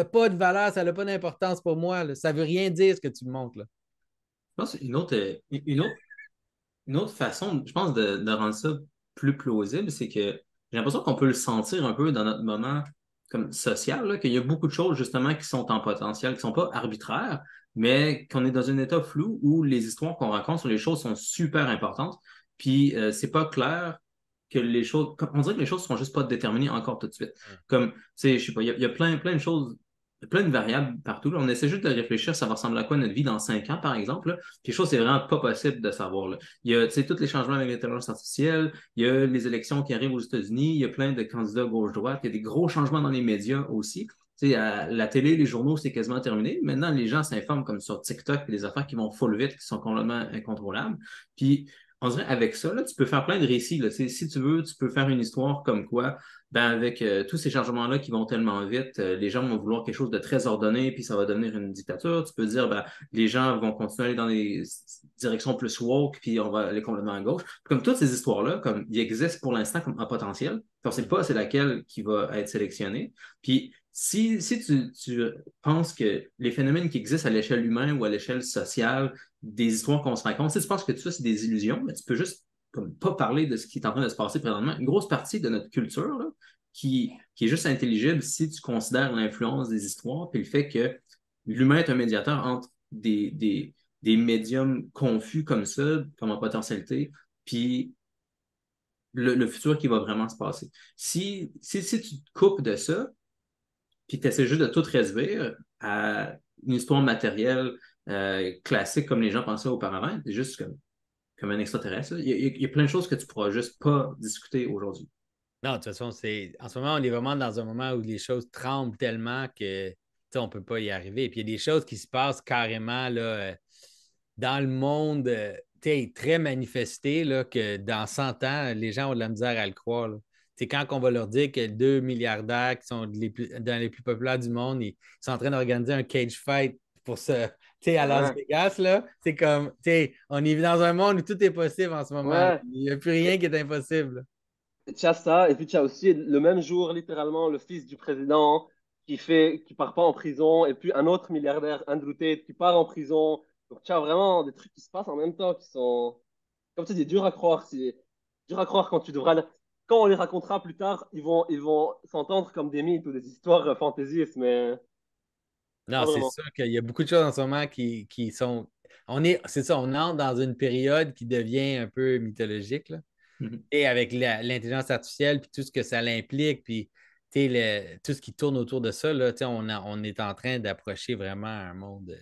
pas de valeur, ça n'a pas d'importance pour moi. Là. Ça ne veut rien dire ce que tu me montres. Là. Je pense une autre façon, je pense, de rendre ça plus plausible, c'est que j'ai l'impression qu'on peut le sentir un peu dans notre moment comme social, là, qu'il y a beaucoup de choses justement qui sont en potentiel, qui sont pas arbitraires, mais qu'on est dans un état flou où les histoires qu'on raconte sur les choses sont super importantes. Puis c'est pas clair que les choses, on dirait que les choses sont juste pas déterminées encore tout de suite. Comme, je sais pas, il y a plein de choses, plein de variables partout. Là. On essaie juste de réfléchir, ça va ressembler à quoi notre vie dans 5 ans, par exemple. Là. Puis les choses, c'est vraiment pas possible de savoir. Là. Il y a, tu sais, tous les changements avec l'intelligence artificielle, il y a les élections qui arrivent aux États-Unis, il y a plein de candidats gauche-droite, il y a des gros changements dans les médias aussi. Tu sais, à la télé, les journaux, c'est quasiment terminé. Maintenant, les gens s'informent comme sur TikTok, puis des affaires qui vont full vite, qui sont complètement incontrôlables. Puis on dirait avec ça, là, tu peux faire plein de récits. Là. Si tu veux, tu peux faire une histoire comme quoi, ben, avec tous ces changements-là qui vont tellement vite, les gens vont vouloir quelque chose de très ordonné, puis ça va devenir une dictature. Tu peux dire, ben, les gens vont continuer à aller dans des directions plus woke, puis on va aller complètement à gauche. Comme toutes ces histoires-là, comme ils existent pour l'instant comme un potentiel, on ne sait pas c'est laquelle qui va être sélectionnée. Puis si tu penses que les phénomènes qui existent à l'échelle humaine ou à l'échelle sociale, des histoires qu'on se raconte. Si tu penses que tout ça, c'est des illusions, mais tu peux juste comme, pas parler de ce qui est en train de se passer présentement. Une grosse partie de notre culture là, qui est juste intelligible si tu considères l'influence des histoires puis le fait que l'humain est un médiateur entre des médiums confus comme ça, comme en potentialité, puis le futur qui va vraiment se passer. Si tu te coupes de ça, puis tu essaies juste de tout réduire à une histoire matérielle classique comme les gens pensaient auparavant, c'est juste comme un extraterrestre. Il y a plein de choses que tu pourras juste pas discuter aujourd'hui. Non, de toute façon, en ce moment, on est vraiment dans un moment où les choses tremblent tellement que on ne peut pas y arriver. Puis il y a des choses qui se passent carrément là, dans le monde très manifesté là, que dans 100 ans, les gens ont de la misère à le croire. Là. Quand on va leur dire que 2 milliardaires qui sont dans les plus populaires du monde, ils sont en train d'organiser un cage fight pour ça. À Las ouais, Vegas, là, c'est comme, on est dans un monde où tout est possible en ce moment. ouais. Il n'y a plus rien qui est impossible. Tu as ça, et puis tu as aussi le même jour, littéralement, le fils du président. qui part pas en prison, et puis un autre milliardaire, Andrew Tate, qui part en prison. Donc tu as vraiment des trucs qui se passent en même temps qui sont, comme tu dis, durs à croire. C'est dur à croire quand tu devras, quand on les racontera plus tard, ils vont s'entendre comme des mythes ou des histoires fantaisistes, mais Non, pas c'est vraiment. sûr qu'il y a beaucoup de choses en ce moment qui sont. C'est ça, on entre dans une période qui devient un peu mythologique, là. Mhm. Et avec l'intelligence artificielle, puis tout ce que ça l'implique, puis tout ce qui tourne autour de ça, là, on est en train d'approcher vraiment un monde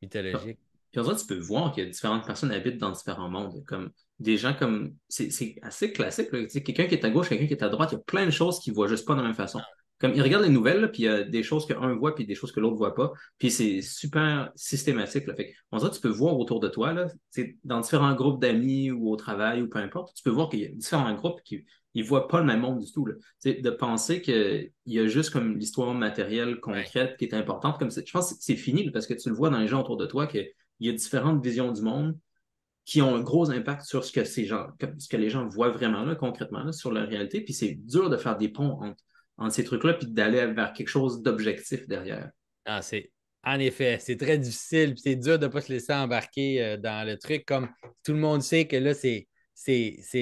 mythologique. Puis en fait, tu peux voir que différentes personnes habitent dans différents mondes. Comme des gens comme. C'est assez classique, là. Tu sais, quelqu'un qui est à gauche, quelqu'un qui est à droite, il y a plein de choses qu'ils voient juste pas de la même façon. Comme ils regardent les nouvelles, là, puis il y a des choses qu'un voit, puis des choses que l'autre voit pas. Puis c'est super systématique, là. Fait que, on dirait que tu peux voir autour de toi, là, c'est dans différents groupes d'amis ou au travail ou peu importe, tu peux voir qu'il y a différents groupes qui ils voient pas le même monde du tout, là. Tu sais, de penser qu'il y a juste comme l'histoire matérielle Ouais. concrète qui est importante, comme je pense que c'est fini, là, parce que tu le vois dans les gens autour de toi que il y a différentes visions du monde qui ont un gros impact sur ce que ces gens, ce que les gens voient vraiment là, concrètement là, sur la réalité. Puis c'est dur de faire des ponts entre ces trucs-là, puis d'aller vers quelque chose d'objectif derrière. Ah, en effet, c'est très difficile, puis c'est dur de ne pas se laisser embarquer dans le truc. Comme tout le monde sait que là, c'est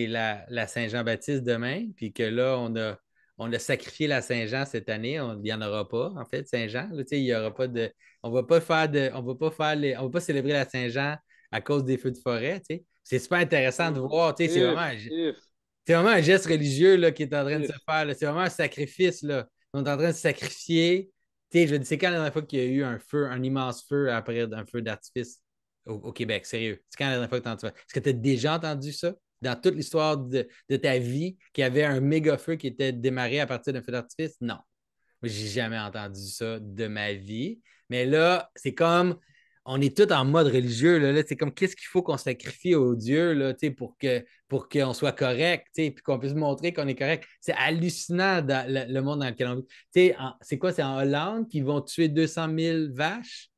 la Saint-Jean-Baptiste demain, puis que là, on a sacrifié la Saint-Jean cette année. Il n'y en aura pas, en fait, Saint-Jean. Là, il y aura pas de. On va pas faire de. On va pas faire on va pas célébrer la Saint-Jean à cause des feux de forêt. Tu sais. C'est super intéressant de voir. Tu sais, If, if, c'est vraiment un geste religieux là, qui est en train de se if. faire, là. C'est vraiment un sacrifice. Là. On est en train de se sacrifier. Tu sais, je dis, c'est quand la dernière fois qu'il y a eu un feu, un immense feu après un feu d'artifice au Québec, sérieux? C'est quand la dernière fois que tu as entendu ça? Est-ce que tu as déjà entendu ça? Dans toute l'histoire de ta vie, qu'il y avait un méga feu qui était démarré à partir d'un feu d'artifice? Non. Moi, j'ai jamais entendu ça de ma vie. Mais là, c'est comme on est tous en mode religieux. Là, c'est comme qu'est-ce qu'il faut qu'on sacrifie aux dieux là, pour qu'on soit correct, puis qu'on puisse montrer qu'on est correct. C'est hallucinant dans le monde dans lequel on vit. C'est quoi? C'est en Hollande qu'ils vont tuer 200 000 vaches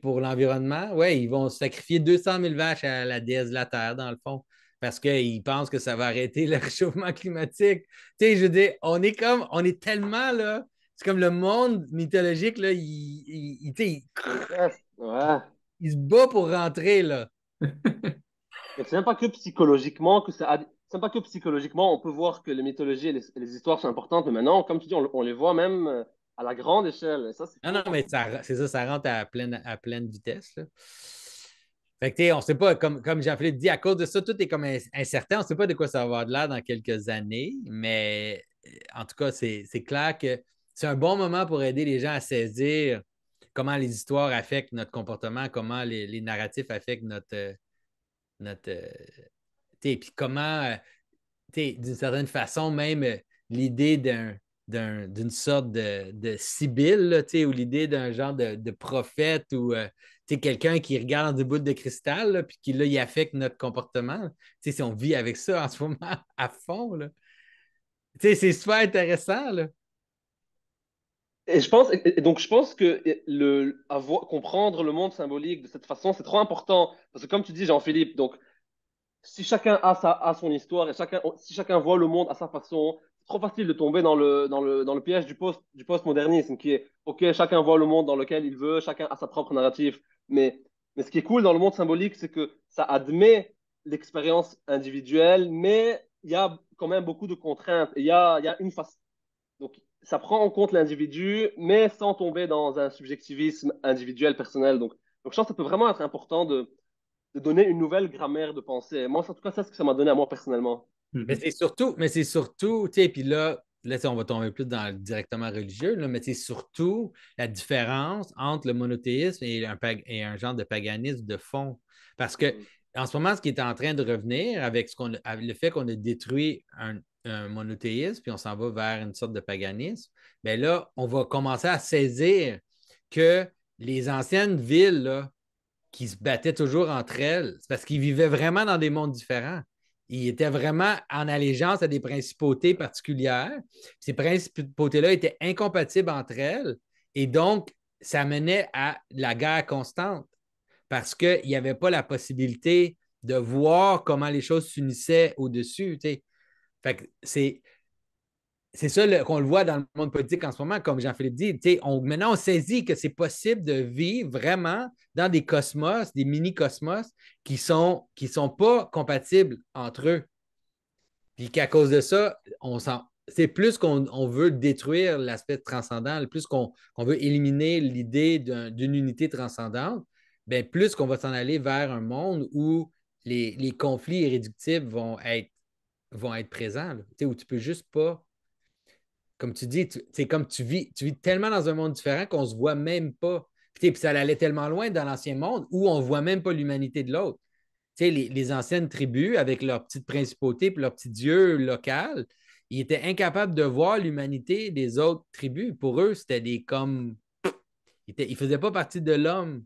pour l'environnement. Oui, ils vont sacrifier 200 000 vaches à la déesse de la Terre, dans le fond, parce qu'ils pensent que ça va arrêter le réchauffement climatique. Je veux dire, on est tellement là, c'est comme le monde mythologique, là, Ouais. il se bat pour rentrer, là. Mais c'est même pas que psychologiquement que ça. C'est même pas que psychologiquement, on peut voir que les mythologies et les histoires sont importantes, mais maintenant, comme tu dis, on les voit même à la grande échelle. Et ça, c'est Non, non, fou. mais c'est ça, ça rentre à pleine vitesse, là. Fait que, on ne sait pas, comme Jean-Philippe dit, à cause de ça, tout est comme incertain. On ne sait pas de quoi ça va avoir de l'air dans quelques années, mais en tout cas, c'est clair que c'est un bon moment pour aider les gens à saisir comment les histoires affectent notre comportement, comment les narratifs affectent notre puis comment, d'une certaine façon, même l'idée d'une sorte de sibylle, là, ou l'idée d'un genre de prophète ou quelqu'un qui regarde dans des boules de cristal, là, puis qui là, il affecte notre comportement. Si on vit avec ça en ce moment à fond, là. C'est super intéressant. Là. Et donc je pense que comprendre le monde symbolique de cette façon, c'est trop important. Parce que comme tu dis, Jean-Philippe, donc si chacun a son histoire et si chacun voit le monde à sa façon, c'est trop facile de tomber dans le piège du postmodernisme qui est, OK, chacun voit le monde dans lequel il veut, chacun a sa propre narrative. Mais ce qui est cool dans le monde symbolique, c'est que ça admet l'expérience individuelle, mais il y a quand même beaucoup de contraintes. Et il y a une façon. Donc, ça prend en compte l'individu, mais sans tomber dans un subjectivisme individuel, personnel. Donc je pense que ça peut vraiment être important de donner une nouvelle grammaire de pensée. Moi, en tout cas, c'est ce que ça m'a donné à moi personnellement. Mhm. Mais c'est surtout, tu sais, puis là, on va tomber plus dans le directement religieux, là, mais c'est surtout la différence entre le monothéisme et un genre de paganisme de fond. Parce que Mm. en ce moment, ce qui est en train de revenir avec avec le fait qu'on a détruit un monothéisme, puis on s'en va vers une sorte de paganisme, bien là, on va commencer à saisir que les anciennes villes, là, qui se battaient toujours entre elles, c'est parce qu'ils vivaient vraiment dans des mondes différents. Ils étaient vraiment en allégeance à des principautés particulières. Ces principautés-là étaient incompatibles entre elles et donc ça menait à la guerre constante parce qu'il n'y avait pas la possibilité de voir comment les choses s'unissaient au-dessus. Tu sais. Fait que c'est ça qu'on le voit dans le monde politique en ce moment, comme Jean-Philippe dit. Maintenant, on saisit que c'est possible de vivre vraiment dans des cosmos, des mini-cosmos qui sont pas compatibles entre eux. Puis qu'à cause de ça, c'est plus qu'on veut détruire l'aspect transcendant, plus qu'on veut éliminer l'idée d'une unité transcendante, bien, plus qu'on va s'en aller vers un monde où les conflits irréductibles vont être présents, là, où tu peux juste pas, comme tu dis, c'est comme tu vis tellement dans un monde différent qu'on se voit même pas. Puis ça allait tellement loin dans l'ancien monde où on ne voit même pas l'humanité de l'autre. Les anciennes tribus, avec leurs petites principautés et leurs petits dieux locaux, ils étaient incapables de voir l'humanité des autres tribus. Pour eux, c'était des comme. Ils ne faisaient pas partie de l'homme.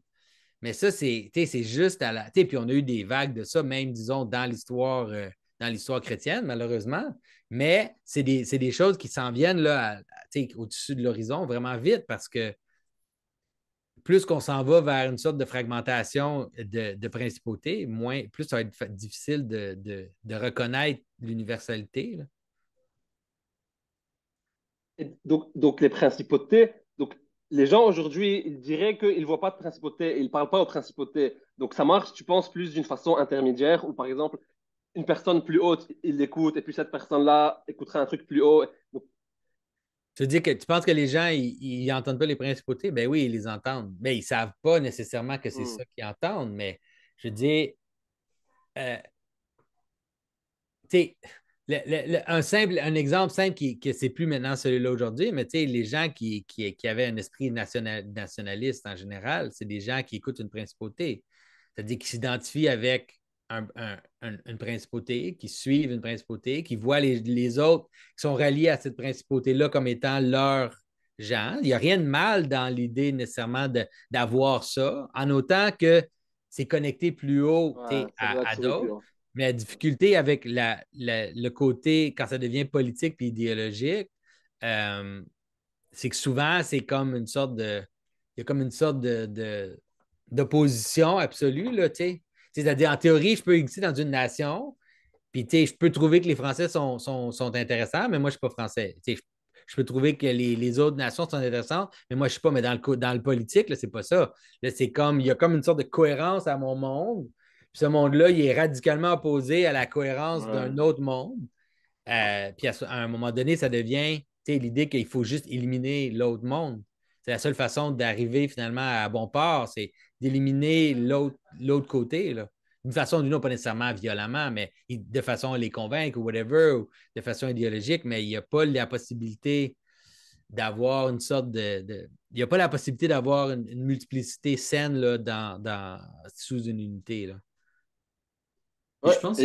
Mais ça, c'est juste à la. Puis on a eu des vagues de ça, même, disons, dans l'histoire chrétienne, malheureusement. Mais c'est des choses qui s'en viennent là, au-dessus de l'horizon vraiment vite parce que plus qu'on s'en va vers une sorte de fragmentation de principauté, plus ça va être difficile de reconnaître l'universalité, là. Donc, les principautés, donc, les gens aujourd'hui, ils diraient qu'ils ne voient pas de principauté, ils ne parlent pas aux principautés. Donc, ça marche, tu penses, plus d'une façon intermédiaire, où par exemple, une personne plus haute, il l'écoute, et puis cette personne-là écouterait un truc plus haut. Donc, Tu veux dire que tu penses que les gens, ils n'entendent pas les principautés? Ben oui, ils les entendent. Mais ils ne savent pas nécessairement que c'est hmm. ça qu'ils entendent. Mais je veux dire, euh, tu sais, un exemple simple que c'est plus maintenant celui-là aujourd'hui, mais les gens qui avaient un esprit nationaliste en général, c'est des gens qui écoutent une principauté. C'est-à-dire qui s'identifient avec une principauté, qui suivent une principauté, qui voient les autres qui sont ralliés à cette principauté-là comme étant leurs gens. Il n'y a rien de mal dans l'idée nécessairement d'avoir ça, en autant que c'est connecté plus haut Ouais, ça doit à attirer plus d'autres. haut. Mais la difficulté avec le côté, quand ça devient politique et idéologique, euh, c'est que souvent, c'est comme une sorte de. Il y a comme une sorte d'opposition absolue, là, tu sais. C'est-à-dire, en théorie, je peux exister dans une nation, puis, tu sais, je peux trouver que les Français sont intéressants, mais moi, je ne suis pas français. Tu sais, je peux trouver que les autres nations sont intéressantes, mais moi, je ne suis pas. Mais dans le politique, là, c'est pas ça. Là, c'est comme, il y a comme une sorte de cohérence à mon monde. Puis ce monde-là, il est radicalement opposé à la cohérence Ouais. d'un autre monde. Puis à un moment donné, ça devient l'idée qu'il faut juste éliminer l'autre monde. C'est la seule façon d'arriver finalement à bon port, c'est d'éliminer l'autre côté, là. D'une façon ou d'une autre, pas nécessairement violemment, mais de façon à les convaincre ou whatever, ou de façon idéologique, mais il n'y a pas la possibilité d'avoir une sorte il n'y a pas la possibilité d'avoir une multiplicité saine là, sous une unité, là. Puis Ouais, je pense.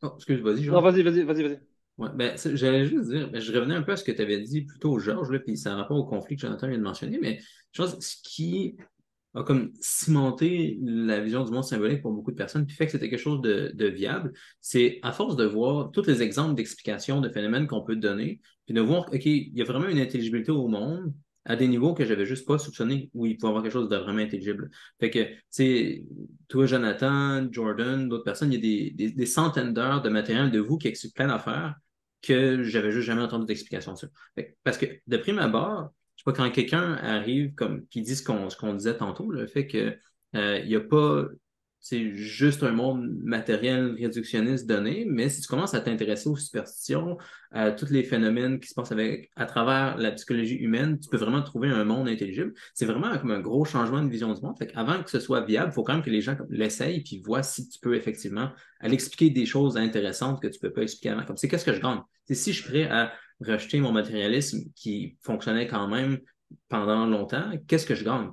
Oh, excuse, vas-y, non, Georges. vas-y. Ouais, ben, j'allais juste dire, ben, je revenais un peu à ce que tu avais dit plus tôt, Georges, là, puis ça a rapport au conflit que Jonathan vient de mentionner, mais je pense que ce qui a comme cimenté la vision du monde symbolique pour beaucoup de personnes, puis fait que c'était quelque chose de viable, c'est à force de voir tous les exemples d'explications de phénomènes qu'on peut donner, puis de voir, OK, il y a vraiment une intelligibilité au monde à des niveaux que j'avais juste pas soupçonné où il pouvait y avoir quelque chose de vraiment intelligible. Fait que, tu sais, toi, Jonathan, Jordan, d'autres personnes, il y a des centaines d'heures de matériel de vous qui expliquent plein d'affaires que j'avais juste jamais entendu d'explication sur. Parce que, de prime abord, je sais pas, quand quelqu'un arrive comme qui dit ce qu'on disait tantôt, le fait que il n'y a pas c'est juste un monde matériel réductionniste donné, mais si tu commences à t'intéresser aux superstitions, à tous les phénomènes qui se passent à travers la psychologie humaine, tu peux vraiment trouver un monde intelligible. C'est vraiment comme un gros changement de vision du monde. Fait qu'avant que ce soit viable, il faut quand même que les gens l'essayent puis voient si tu peux effectivement aller expliquer des choses intéressantes que tu peux pas expliquer avant. Comme c'est qu'est-ce que je gagne? C'est si je suis prêt à rejeter mon matérialisme qui fonctionnait quand même pendant longtemps, qu'est-ce que je gagne?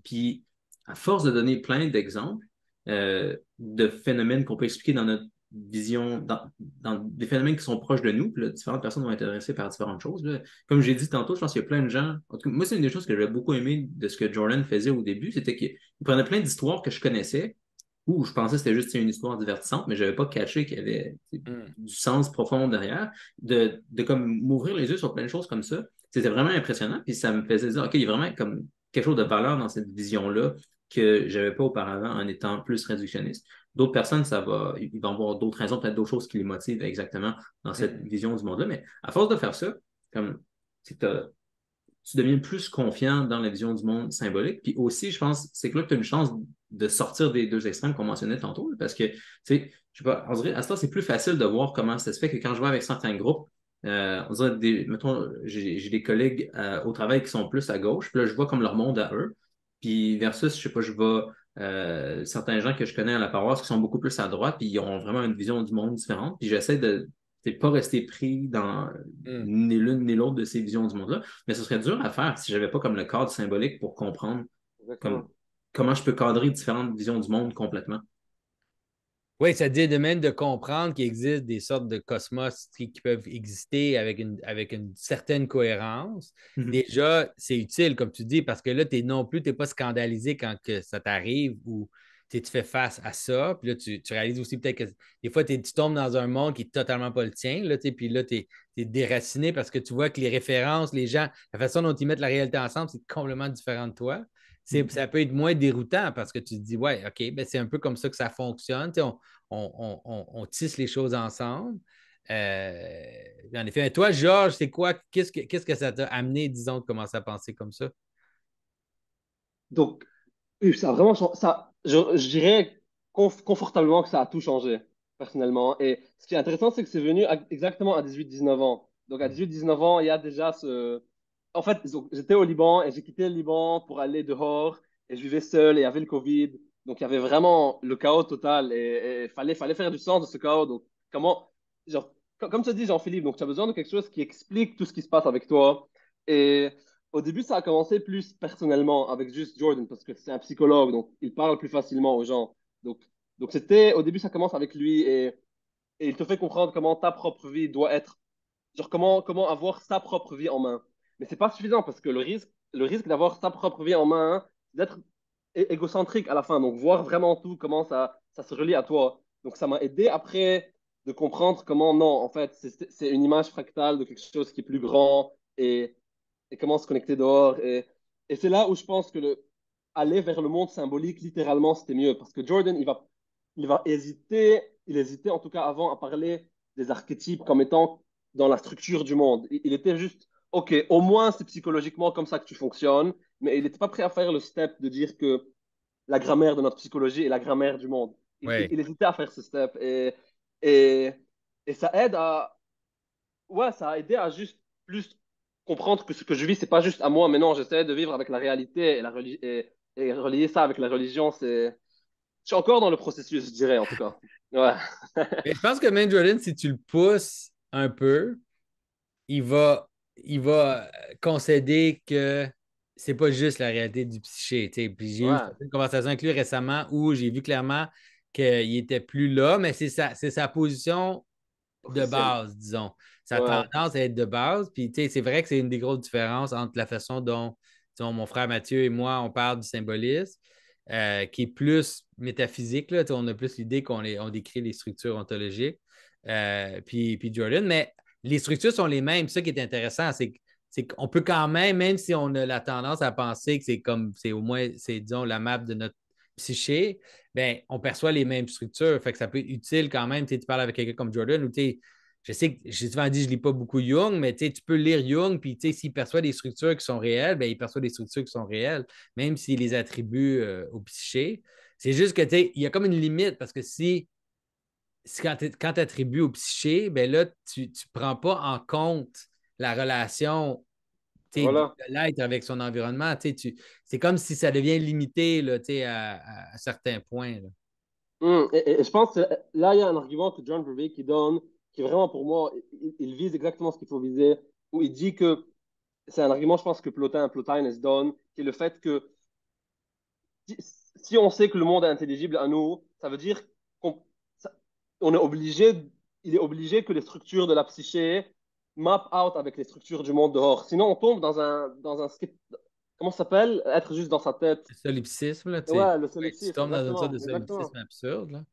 Puis, à force de donner plein d'exemples de phénomènes qu'on peut expliquer dans notre vision, dans des phénomènes qui sont proches de nous, puis là, différentes personnes vont être intéressées par différentes choses. Là. Comme j'ai dit tantôt, je pense qu'il y a plein de gens. En tout cas, moi, c'est une des choses que j'ai beaucoup aimé de ce que Jordan faisait au début, c'était qu'il prenait plein d'histoires que je connaissais, où je pensais que c'était juste une histoire divertissante, mais je n'avais pas catché qu'il y avait du sens profond derrière, de comme m'ouvrir les yeux sur plein de choses comme ça. C'était vraiment impressionnant, puis ça me faisait dire, OK, il y a vraiment comme quelque chose de valeur dans cette vision-là que je n'avais pas auparavant en étant plus réductionniste. D'autres personnes, ils vont avoir d'autres raisons, peut-être d'autres choses qui les motivent exactement dans cette vision du monde-là. Mais à force de faire ça, comme c'est que tu deviens plus confiant dans la vision du monde symbolique. Puis aussi, je pense, c'est que là que tu as une chance de sortir des deux extrêmes qu'on mentionnait tantôt. Parce que, tu sais, je sais pas, on dirait, à ce temps, c'est plus facile de voir comment ça se fait que quand je vois avec certains groupes, on dirait, mettons, j'ai des collègues au travail qui sont plus à gauche, puis là, je vois comme leur monde à eux. Puis versus, je sais pas, je vois certains gens que je connais à la paroisse qui sont beaucoup plus à droite, puis ils ont vraiment une vision du monde différente. Puis j'essaie de ne pas rester pris dans Hmm. ni l'une ni l'autre de ces visions du monde-là. Mais ce serait dur à faire si j'avais pas comme le cadre symbolique pour comprendre comme, Exactement. comment je peux cadrer différentes visions du monde complètement. Oui, ça dit de même de comprendre qu'il existe des sortes de cosmos qui peuvent exister avec une certaine cohérence. Mhm. Déjà, c'est utile, comme tu dis, parce que là, non plus, tu n'es pas scandalisé quand que ça t'arrive ou tu fais face à ça. Puis là, tu réalises aussi peut-être que des fois, tu tombes dans un monde qui n'est totalement pas le tien. Là, puis là, tu es déraciné parce que tu vois que les références, les gens, la façon dont ils mettent la réalité ensemble, c'est complètement différent de toi. Ça peut être moins déroutant parce que tu te dis, ouais, OK, ben c'est un peu comme ça que ça fonctionne. On tisse les choses ensemble. En effet, toi, Georges, c'est quoi? Qu'est-ce que ça t'a amené, disons, de commencer à penser comme ça? Donc, oui, ça a vraiment changé. Je dirais confortablement que ça a tout changé, personnellement. Et ce qui est intéressant, c'est que c'est venu exactement à 18-19 ans. Donc, à 18-19 ans, il y a déjà ce. En fait, donc, j'étais au Liban et j'ai quitté le Liban pour aller dehors et je vivais seul et il y avait le Covid. Donc, il y avait vraiment le chaos total et fallait faire du sens de ce chaos. Donc, comment. Genre, comme tu as dit, Jean-Philippe, donc tu as besoin de quelque chose qui explique tout ce qui se passe avec toi. Et au début, ça a commencé plus personnellement avec juste Jordan parce que c'est un psychologue, donc il parle plus facilement aux gens. Donc, au début, ça commence avec lui et il te fait comprendre comment ta propre vie doit être, genre comment avoir sa propre vie en main. Mais c'est pas suffisant parce que le risque d'avoir sa propre vie en main, c'est d'être égocentrique à la fin. Donc, voir vraiment tout, comment ça se relie à toi. Donc, ça m'a aidé après de comprendre comment non, en fait, c'est une image fractale de quelque chose qui est plus grand et comment se connecter dehors. Et c'est là où je pense que aller vers le monde symbolique, littéralement, c'était mieux. Parce que Jordan, il hésitait en tout cas avant à parler des archétypes comme étant dans la structure du monde. Il était juste, OK, au moins c'est psychologiquement comme ça que tu fonctionnes, mais il n'était pas prêt à faire le step de dire que la grammaire de notre psychologie est la grammaire du monde. Oui. Il hésitait à faire ce step. Et, et ça aide à, ouais, ça a aidé à juste plus comprendre que ce que je vis, c'est pas juste à moi, mais non, j'essaie de vivre avec la réalité et relier ça avec la religion. Je suis encore dans le processus, je dirais, en tout cas. Ouais. Mais je pense que même Jordan, si tu le pousses un peu, il va, il va concéder que c'est pas juste la réalité du psyché. Puis j'ai eu Ouais. une conversation avec lui récemment où j'ai vu clairement qu'il était plus là, mais c'est sa position de Officiel. base, disons. Sa Ouais. tendance à être de base. Puis, c'est vrai que c'est une des grosses différences entre la façon dont, disons, mon frère Mathieu et moi, on parle du symbolisme, qui est plus métaphysique. Là. On a plus l'idée on décrit les structures ontologiques. Puis Jordan, mais les structures sont les mêmes. Ça qui est intéressant, c'est qu'on peut quand même si on a la tendance à penser que c'est au moins, c'est, disons, la map de notre psyché, ben, on perçoit les mêmes structures. Fait que ça peut être utile quand même. Tu parles avec quelqu'un comme Jordan ou je sais que j'ai souvent dit que je ne lis pas beaucoup Jung, mais tu peux lire Jung, puis s'il perçoit des structures qui sont réelles, ben, il perçoit des structures qui sont réelles, même s'il les attribue au psyché. C'est juste que il y a comme une limite parce que quand tu attribues au psyché, ben là, tu ne prends pas en compte la relation de Voilà. l'être avec son environnement. C'est comme si ça devient limité là, à certains points. Là. Et je pense que là, il y a un argument que John Verveek qui donne, qui vraiment pour moi, il vise exactement ce qu'il faut viser, où il dit que c'est un argument, je pense, que Plotinus donne, qui est le fait que si, si on sait que le monde est intelligible à nous, ça veut dire qu'on ça- on est obligé, il est obligé que les structures de la psyché map out avec les structures du monde dehors. Sinon, on tombe comment ça s'appelle? Être juste dans sa tête. Le solipsisme, là, Ouais, le ouais, tu solipsisme, tombes dans une sorte de exactement, exactement. solipsisme absurde. Là.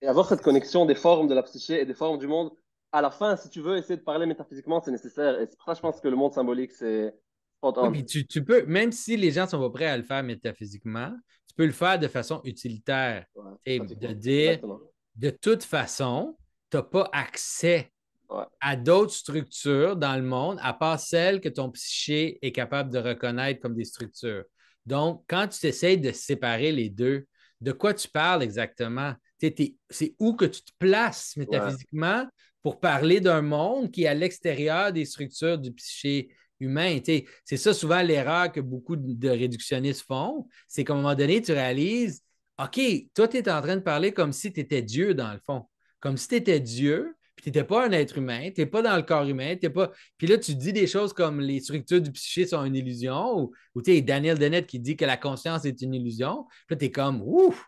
Et avoir cette connexion des formes de la psyché et des formes du monde, à la fin, si tu veux essayer de parler métaphysiquement, c'est nécessaire. Et c'est pour ça que je pense que le monde symbolique, c'est spot Oui, on. puis tu peux, même si les gens ne sont pas prêts à le faire métaphysiquement, tu peux le faire de façon utilitaire. Ouais, De pratiquement. dire, Exactement. de toute façon, tu n'as pas accès Ouais, à d'autres structures dans le monde, à part celles que ton psyché est capable de reconnaître comme des structures. Donc, quand tu essayes de séparer les deux, de quoi tu parles exactement? C'est où que tu te places ouais, métaphysiquement pour parler d'un monde qui est à l'extérieur des structures du psyché humain. C'est ça souvent l'erreur que beaucoup de réductionnistes font, c'est qu'à un moment donné, tu réalises, OK, toi, tu es en train de parler comme si tu étais Dieu dans le fond. Comme si tu étais Dieu, puis tu n'étais pas un être humain, tu n'es pas dans le corps humain, t'es pas. Puis là, tu dis des choses comme les structures du psyché sont une illusion, ou tu sais, Daniel Dennett qui dit que la conscience est une illusion. Puis là, tu es comme, ouf!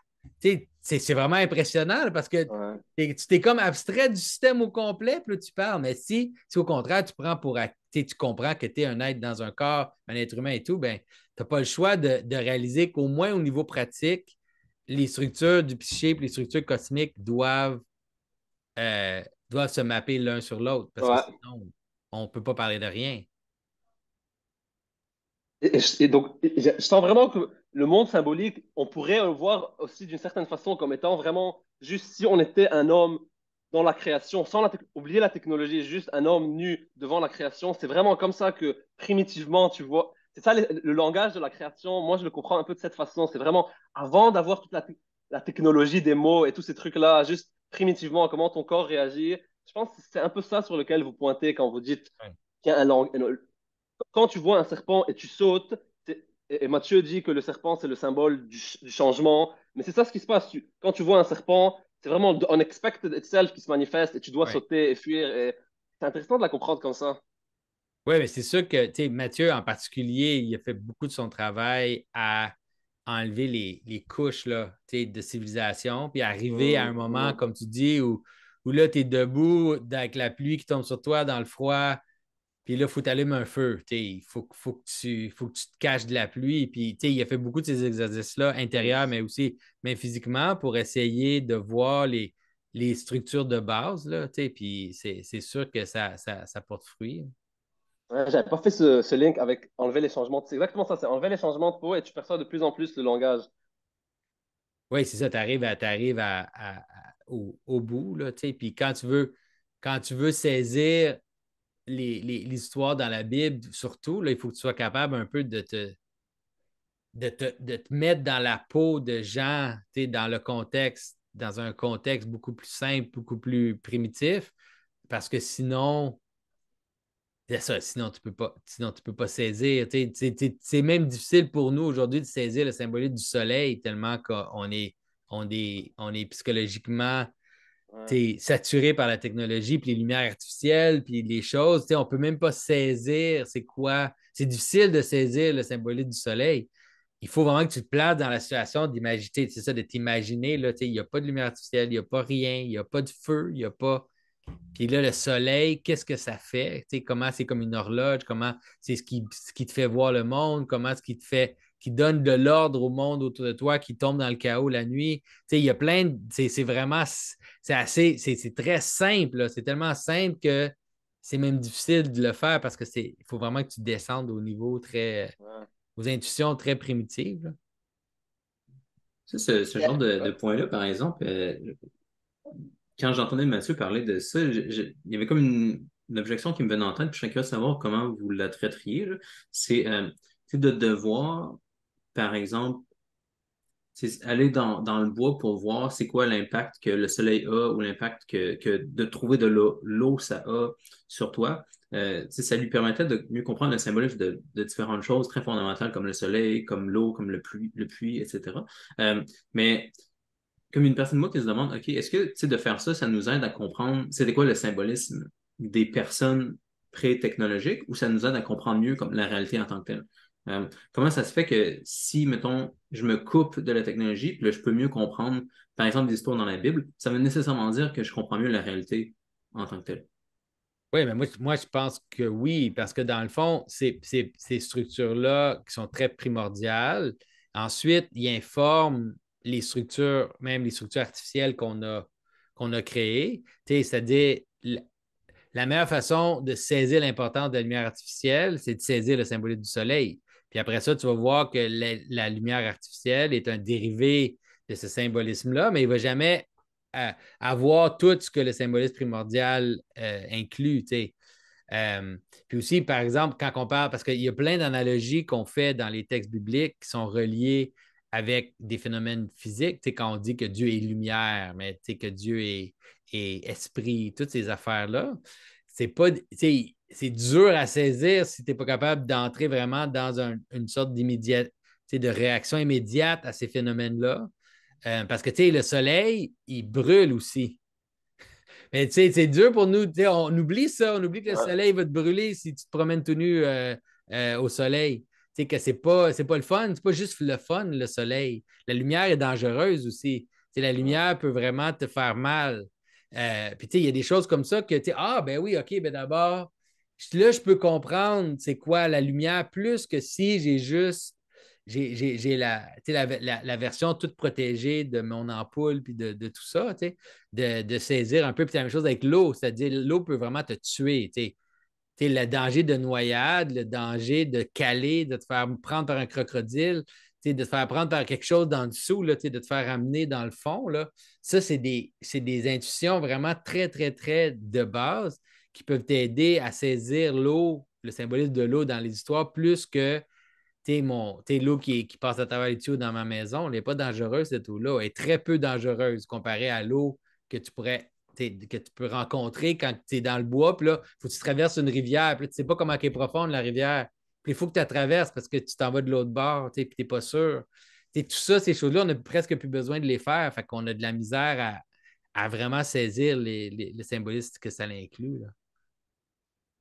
C'est vraiment impressionnant là, parce que ouais. tu t'es comme abstrait du système au complet, puis là, tu parles. Mais si au contraire, tu prends pour acter, tu comprends que tu es un être dans un corps, un être humain et tout, ben, tu n'as pas le choix de réaliser qu'au moins au niveau pratique, les structures du psyché et les structures cosmiques euh, doivent se mapper l'un sur l'autre parce que Ouais. sinon, on ne peut pas parler de rien. Et donc, je sens vraiment que le monde symbolique, on pourrait le voir aussi d'une certaine façon comme étant vraiment juste si on était un homme dans la création, sans oublier la technologie, juste un homme nu devant la création. C'est vraiment comme ça que primitivement, tu vois. C'est ça le langage de la création. Moi, je le comprends un peu de cette façon. C'est vraiment avant d'avoir toute la technologie des mots et tous ces trucs-là, juste primitivement, comment ton corps réagit. Je pense que c'est un peu ça sur lequel vous pointez quand vous dites Ouais. qu'il y a quand tu vois un serpent et tu sautes, et Mathieu dit que le serpent, c'est le symbole du changement, mais c'est ça ce qui se passe. Quand tu vois un serpent, c'est vraiment unexpected itself qui se manifeste et tu dois Ouais. sauter et fuir. Et c'est intéressant de la comprendre comme ça. Oui, mais c'est sûr que Mathieu, en particulier, il a fait beaucoup de son travail à enlever les couches là, de civilisation, puis arriver à un moment, Mhm. comme tu dis, où là, tu es debout avec la pluie qui tombe sur toi dans le froid, puis là, il faut t'allumer un feu. Faut que tu te caches de la pluie. Puis il a fait beaucoup de ces exercices-là, intérieurs, Yes. mais physiquement, pour essayer de voir les structures de base. Là, puis c'est sûr que ça porte fruit. Ouais, j'avais pas fait ce link avec enlever les changements. C'est exactement ça, c'est enlever les changements de peau et tu perçois de plus en plus le langage. Oui, c'est ça, tu arrives, au bout. Là, puis quand tu veux saisir les histoires dans la Bible, surtout, là, il faut que tu sois capable un peu de te mettre dans la peau de gens, dans le contexte, dans un contexte beaucoup plus simple, beaucoup plus primitif, parce que sinon, c'est ça, sinon tu peux pas saisir. C'est même difficile pour nous aujourd'hui de saisir le symbolique du soleil tellement qu'on est psychologiquement Ouais. saturé par la technologie, puis les lumières artificielles, puis les choses. On ne peut même pas saisir c'est quoi. C'est difficile de saisir le symbolique du soleil. Il faut vraiment que tu te places dans la situation d'imaginer, c'est ça, de t'imaginer, là, il n'y a pas de lumière artificielle, il n'y a pas rien, il n'y a pas de feu, il n'y a pas. Puis là, le soleil, qu'est-ce que ça fait? Comment c'est comme une horloge, comment c'est ce qui te fait voir le monde, comment ce qui te fait, qui donne de l'ordre au monde autour de toi, qui tombe dans le chaos la nuit. Il y a plein de. C'est vraiment. C'est très simple, là. C'est tellement simple que c'est même difficile de le faire parce que il faut vraiment que tu descendes au niveau très, Ouais. aux intuitions très primitives. Là. Ça, ce genre de Ouais. point-là, par exemple, quand j'entendais Mathieu parler de ça, il y avait comme une objection qui me venait en tête, puis je suis curieux de savoir comment vous la traiteriez, là. C'est de devoir, par exemple, c'est aller dans le bois pour voir c'est quoi l'impact que le soleil a ou l'impact que de trouver de l'eau ça a sur toi. Ça lui permettait de mieux comprendre le symbolisme de différentes choses très fondamentales comme le soleil, comme l'eau, comme le puits, etc. Mais comme une personne moi qui se demande, OK, est-ce que de faire ça, ça nous aide à comprendre c'était quoi le symbolisme des personnes pré-technologiques ou ça nous aide à comprendre mieux comme la réalité en tant que telle? Comment ça se fait que si, mettons, je me coupe de la technologie, puis là, je peux mieux comprendre, par exemple, des histoires dans la Bible, ça veut nécessairement dire que je comprends mieux la réalité en tant que telle. Oui, mais moi, je pense que oui, parce que dans le fond, ces structures-là qui sont très primordiales, ensuite, ils informent les structures, même les structures artificielles qu'on a créées. C'est-à-dire, la meilleure façon de saisir l'importance de la lumière artificielle, c'est de saisir le symbolique du soleil. Puis après ça, tu vas voir que la lumière artificielle est un dérivé de ce symbolisme-là, mais il ne va jamais avoir tout ce que le symbolisme primordial inclut. Tu sais. Euh, Puis aussi, par exemple, quand on parle, parce qu'il y a plein d'analogies qu'on fait dans les textes bibliques qui sont reliés avec des phénomènes physiques, tu sais, quand on dit que Dieu est lumière, mais tu sais, que Dieu est esprit, toutes ces affaires-là, c'est pas, tu sais, c'est dur à saisir si tu n'es pas capable d'entrer vraiment dans une sorte d'immédiat, tu sais, de réaction immédiate à ces phénomènes-là. Parce que, tu sais, le soleil, il brûle aussi. Mais tu sais, c'est dur pour nous. On oublie ça. On oublie que le Ouais. soleil va te brûler si tu te promènes tout nu au soleil. Tu sais, que c'est pas le fun. C'est pas juste le fun, le soleil. La lumière est dangereuse aussi. Tu sais, la lumière peut vraiment te faire mal. Puis, tu sais, il y a des choses comme ça que tu sais, ah, ben oui, OK, ben d'abord, là, je peux comprendre c'est quoi la lumière plus que si j'ai juste j'ai la version toute protégée de mon ampoule puis de tout ça, de saisir un peu. Puis c'est la même chose avec l'eau, c'est-à-dire l'eau peut vraiment te tuer. Le danger de noyade, le danger de caler, de te faire prendre par un crocodile, de te faire prendre par quelque chose dans le dessous, là, de te faire amener dans le fond. Là. Ça, c'est des intuitions vraiment très, très, très de base qui peuvent t'aider à saisir l'eau, le symbolisme de l'eau dans les histoires, plus que l'eau qui passe à travers les tuyaux dans ma maison, elle n'est pas dangereuse, cette eau-là. Elle est très peu dangereuse comparée à l'eau que que tu peux rencontrer quand tu es dans le bois. Puis là, il faut que tu traverses une rivière. Puis là, tu ne sais pas comment elle est profonde, la rivière. Puis il faut que tu la traverses parce que tu t'en vas de l'autre bord, puis tu n'es pas sûr. Tout ça, ces choses-là, on n'a presque plus besoin de les faire. Fait qu'on a de la misère à vraiment saisir les symbolismes que ça inclut. Là.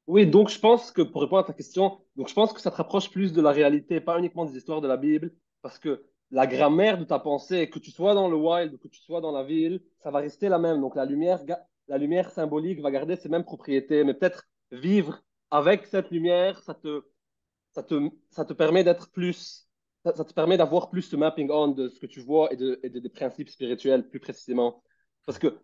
Oui, donc je pense que pour répondre à ta question, donc je pense que ça te rapproche plus de la réalité, pas uniquement des histoires de la Bible, parce que la grammaire de ta pensée, que tu sois dans le wild ou que tu sois dans la ville, ça va rester la même. Donc la lumière symbolique va garder ses mêmes propriétés, mais peut-être vivre avec cette lumière, ça te permet d'être plus, ça te permet d'avoir plus ce mapping on de ce que tu vois et des principes spirituels plus précisément. Parce que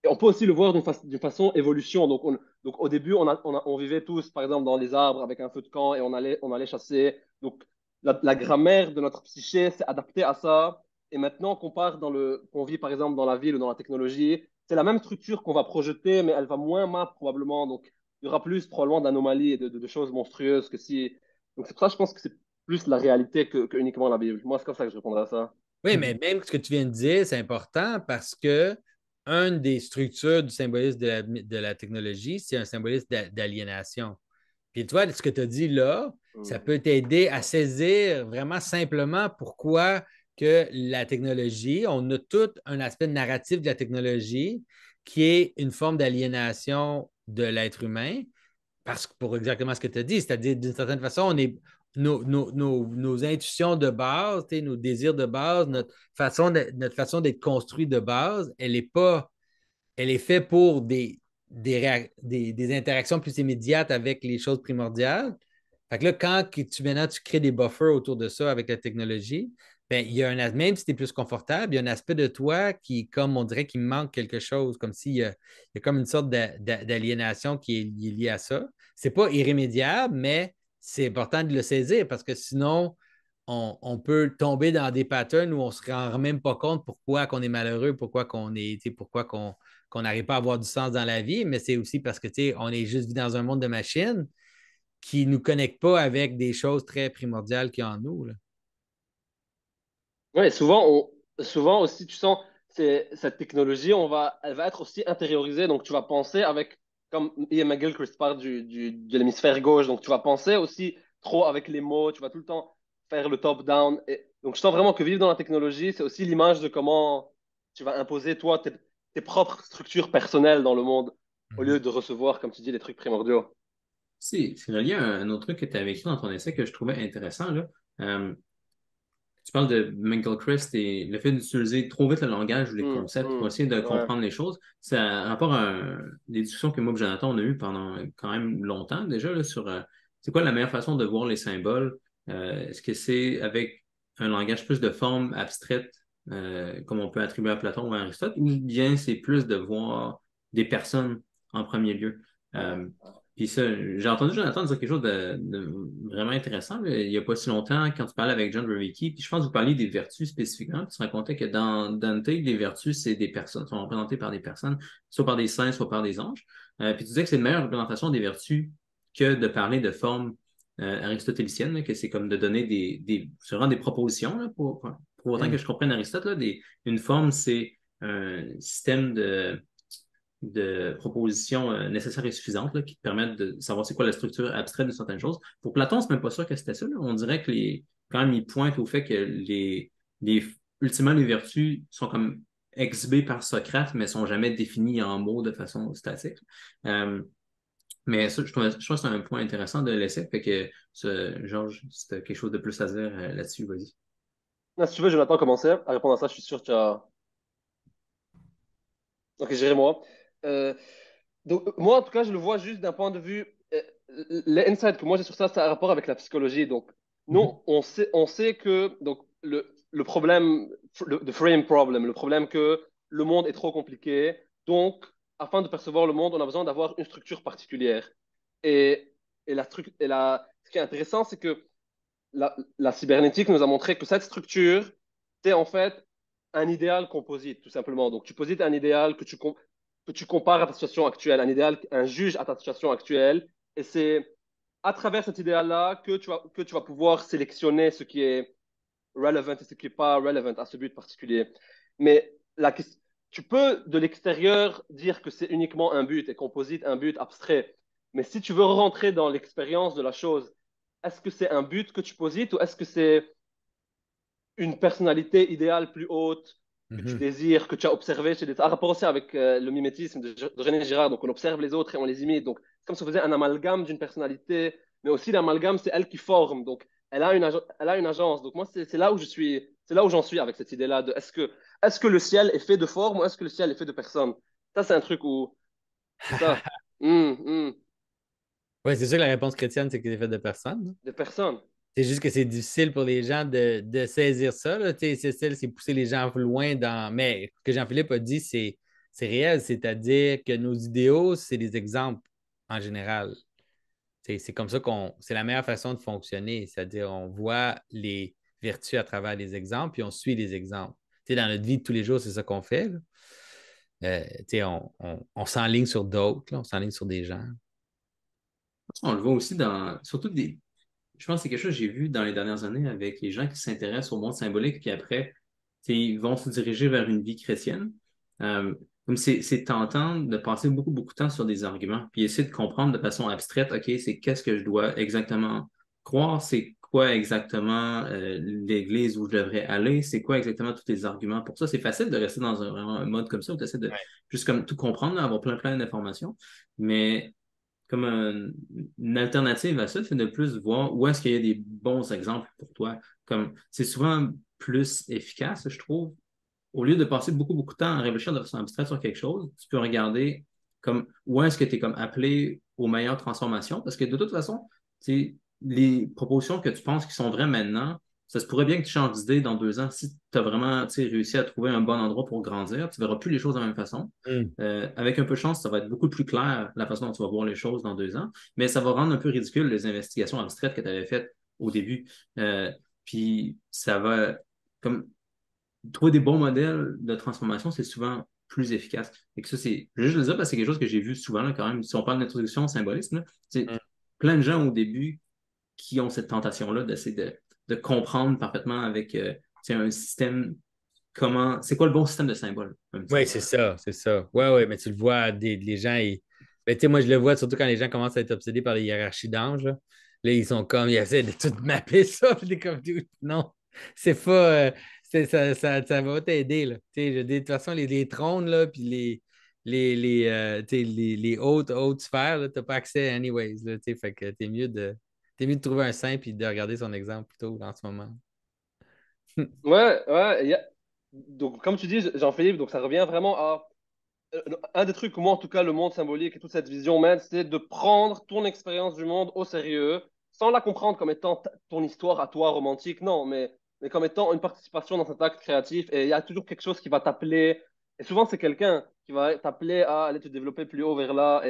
et on peut aussi le voir d'une façon évolution. Donc au début, on vivait tous, par exemple, dans les arbres avec un feu de camp et on allait chasser. Donc la grammaire de notre psyché s'est adaptée à ça. Et maintenant qu'on vit, par exemple, dans la ville ou dans la technologie, c'est la même structure qu'on va projeter, mais elle va moins map probablement. Donc il y aura plus probablement d'anomalies et de choses monstrueuses que si. Donc c'est pour ça que je pense que c'est plus la réalité que uniquement la Bible. Moi, c'est comme ça que je répondrai à ça. Oui, mais même ce que tu viens de dire, c'est important parce que une des structures du symbolisme de la technologie, c'est un symbolisme d'aliénation. Puis toi, ce que tu as dit là, ça Hmm. peut t'aider à saisir vraiment simplement pourquoi que la technologie, on a tout un aspect narratif de la technologie qui est une forme d'aliénation de l'être humain, parce que pour exactement ce que tu as dit, c'est-à-dire d'une certaine façon, nos intuitions de base, nos désirs de base, notre façon d'être construit de base, elle est faite pour des interactions plus immédiates avec les choses primordiales. Fait que là, maintenant tu crées des buffers autour de ça avec la technologie, ben, il y a même si tu es plus confortable, il y a un aspect de toi qui, comme on dirait, qu'il manque quelque chose, comme s'il y a comme une sorte d'aliénation qui est liée à ça. C'est pas irrémédiable, mais c'est important de le saisir parce que sinon, on peut tomber dans des patterns où on ne se rend même pas compte pourquoi qu'on est malheureux, pourquoi qu'on n'arrive pas à avoir du sens dans la vie, mais c'est aussi parce que on est juste dans un monde de machines qui ne nous connecte pas avec des choses très primordiales qu'il y a en nous. Là. Ouais, souvent aussi, tu sens, cette technologie, elle va être aussi intériorisée. Donc, tu vas penser avec, comme Ian McGilchrist parle de l'hémisphère gauche, donc tu vas penser aussi trop avec les mots, tu vas tout le temps faire le top-down. Donc, je sens vraiment que vivre dans la technologie, c'est aussi l'image de comment tu vas imposer, toi, tes propres structures personnelles dans le monde, au Mhm. lieu de recevoir, comme tu dis, des trucs primordiaux. C'est relié à un autre truc que tu avais écrit dans ton essai que je trouvais intéressant, là. Euh, Tu parles de Christ et le fait d'utiliser trop vite le langage ou les concepts pour essayer de Ouais. comprendre les choses. C'est un rapport à des discussions que moi et Jonathan, on a eues pendant quand même longtemps déjà là, sur c'est quoi la meilleure façon de voir les symboles. Est-ce que c'est avec un langage plus de forme abstraite, comme on peut attribuer à Platon ou à Aristote, ou bien c'est plus de voir des personnes en premier lieu? Ouais. Euh, Puis ça, j'ai entendu Jonathan dire quelque chose de vraiment intéressant là, il n'y a pas si longtemps quand tu parlais avec John Vervaeke, puis je pense que vous parliez des vertus spécifiquement, puis tu racontais que dans Dante, les vertus, c'est des personnes, sont représentées par des personnes, soit par des saints, soit par des anges. Puis tu disais que c'est une meilleure représentation des vertus que de parler de formes aristotéliciennes, là, que c'est comme de donner c'est vraiment des propositions, là, pour autant que je comprenne Aristote, là, une forme, c'est un système de propositions nécessaires et suffisantes là, qui te permettent de savoir c'est quoi la structure abstraite de certaines choses. Pour Platon, c'est même pas sûr que c'était ça. Là. On dirait que quand même, il pointe au fait que les, ultimement, les vertus sont comme exhibées par Socrate, mais sont jamais définies en mots de façon statique. Euh, mais ça, je trouve que c'est un point intéressant de l'essai. Fait que, Georges, si tu as quelque chose de plus à dire là-dessus, vas-y. Non, si tu veux, Jonathan, commencer à répondre à ça. Je suis sûr que tu as. Ok, j'irai moi. Euh, donc, moi, en tout cas, je le vois juste d'un point de vue. Les insights que moi j'ai sur ça, c'est un rapport avec la psychologie. Donc, Mhm. nous, on sait que donc, le problème, the frame problem, le problème que le monde est trop compliqué. Donc, afin de percevoir le monde, on a besoin d'avoir une structure particulière. Et, ce qui est intéressant, c'est que la cybernétique nous a montré que cette structure, c'est en fait un idéal composite, tout simplement. Donc, tu posites un idéal que tu compares à ta situation actuelle, un idéal, un juge à ta situation actuelle, et c'est à travers cet idéal-là que tu vas pouvoir sélectionner ce qui est relevant et ce qui n'est pas relevant à ce but particulier. Mais tu peux de l'extérieur dire que c'est uniquement un but et composite un but abstrait. Mais si tu veux rentrer dans l'expérience de la chose, est-ce que c'est un but que tu posites ou est-ce que c'est une personnalité idéale plus haute que tu Mhm. désires, que tu as observé chez des... À rapport aussi avec le mimétisme de René Girard, donc on observe les autres et on les imite. Donc c'est comme si on faisait un amalgame d'une personnalité, mais aussi l'amalgame, c'est elle qui forme. Donc elle a une agence. Donc moi, c'est là où je suis, c'est là où j'en suis avec cette idée-là de est-ce que le ciel est fait de forme ou est-ce que le ciel est fait de personnes? Ça, c'est un truc où... C'est ça. Hum. Oui, c'est sûr que la réponse chrétienne, c'est que c'est fait de personne. De personnes. C'est juste que c'est difficile pour les gens de saisir ça. Là. Tu sais, Cécile, c'est pousser les gens loin dans. Mais ce que Jean-Philippe a dit, c'est réel, c'est-à-dire que nos idéaux, c'est des exemples en général. C'est comme ça qu'on. C'est la meilleure façon de fonctionner. C'est-à-dire, on voit les vertus à travers les exemples, puis on suit les exemples. Tu sais, dans notre vie de tous les jours, c'est ça qu'on fait. Là. Tu sais, on s'enligne sur d'autres, là, on s'enligne sur des gens. On le voit aussi surtout je pense que c'est quelque chose que j'ai vu dans les dernières années avec les gens qui s'intéressent au monde symbolique, puis après, tu sais, ils vont se diriger vers une vie chrétienne. Comme c'est tentant de passer beaucoup, beaucoup de temps sur des arguments, puis essayer de comprendre de façon abstraite, OK, c'est qu'est-ce que je dois exactement croire, c'est quoi exactement l'Église où je devrais aller, c'est quoi exactement tous les arguments. Pour ça, c'est facile de rester dans vraiment un mode comme ça, où tu essaies de juste comme tout comprendre, là, avoir plein, plein d'informations. Mais comme une alternative à ça, c'est de plus voir où est-ce qu'il y a des bons exemples pour toi. Comme c'est souvent plus efficace, je trouve. Au lieu de passer beaucoup, beaucoup de temps à réfléchir de façon abstraite sur quelque chose, tu peux regarder comme où est-ce que tu es comme appelé aux meilleures transformations. Parce que de toute façon, les propositions que tu penses qui sont vraies maintenant, ça se pourrait bien que tu changes d'idée dans 2 ans. Si tu as vraiment réussi à trouver un bon endroit pour grandir, tu ne verras plus les choses de la même façon. Mm. Avec un peu de chance, ça va être beaucoup plus clair la façon dont tu vas voir les choses dans 2 ans, mais ça va rendre un peu ridicule les investigations abstraites que tu avais faites au début. Puis ça va comme trouver des bons modèles de transformation, c'est souvent plus efficace. Et que ça, je vais juste le dire parce que c'est quelque chose que j'ai vu souvent là, quand même. Si on parle d'introduction au symbolisme, là, c'est plein de gens au début qui ont cette tentation-là d'essayer de comprendre parfaitement avec un système, c'est quoi le bon système de symboles, un petit Oui, peu. c'est ça, c'est ça. Oui, oui, mais tu le vois, les gens, ben, tu sais, moi, je le vois surtout quand les gens commencent à être obsédés par les hiérarchies d'anges. Là. Là, ils sont comme, ils essaient de tout mapper ça, puis t'es comme, dude, non, c'est pas, ça va t'aider, là. Tu sais, de toute façon, les trônes, là, puis tu sais, les hautes sphères, là, t'as pas accès anyways, là, tu sais, fait que t'es mieux de trouver un saint puis de regarder son exemple plutôt en ce moment. Ouais, ouais. Donc, comme tu dis, Jean-Philippe, donc ça revient vraiment à un des trucs que moi, en tout cas, le monde symbolique et toute cette vision m'aide, c'est de prendre ton expérience du monde au sérieux, sans la comprendre comme étant ton histoire à toi romantique, non, mais comme étant une participation dans cet acte créatif. Et il y a toujours quelque chose qui va t'appeler, et souvent c'est quelqu'un qui va t'appeler à aller te développer plus haut vers là.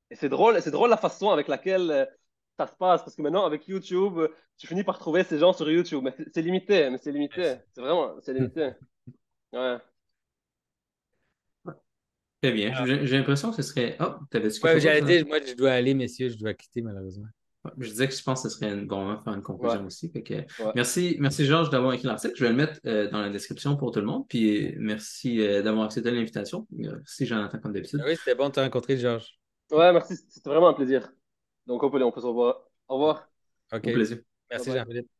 Et c'est drôle la façon avec laquelle ça se passe, parce que maintenant, avec YouTube, tu finis par trouver ces gens sur YouTube, mais c'est limité, mais c'est limité. C'est vraiment, c'est limité. Ouais. Très bien. Ah. J'ai l'impression que ce serait. Oh, t'avais-tu quelque Ouais, chose d'autre, j'allais Jonathan? dire, moi, je dois aller, messieurs, je dois quitter, malheureusement. Ouais, je disais que je pense que ce serait un bon moment de faire une Ouais, conclusion aussi. Fait que, ouais. merci Georges d'avoir écrit l'article. Je vais le mettre dans la description pour tout le monde. Puis merci d'avoir accepté l'invitation. Merci Jonathan comme Ah d'habitude. oui, c'était bon de te rencontrer, Georges. Ouais, merci, c'était vraiment un plaisir. Donc, on peut se revoir. Au revoir. OK. Au plaisir. Bye Merci, bye. Jean-Philippe.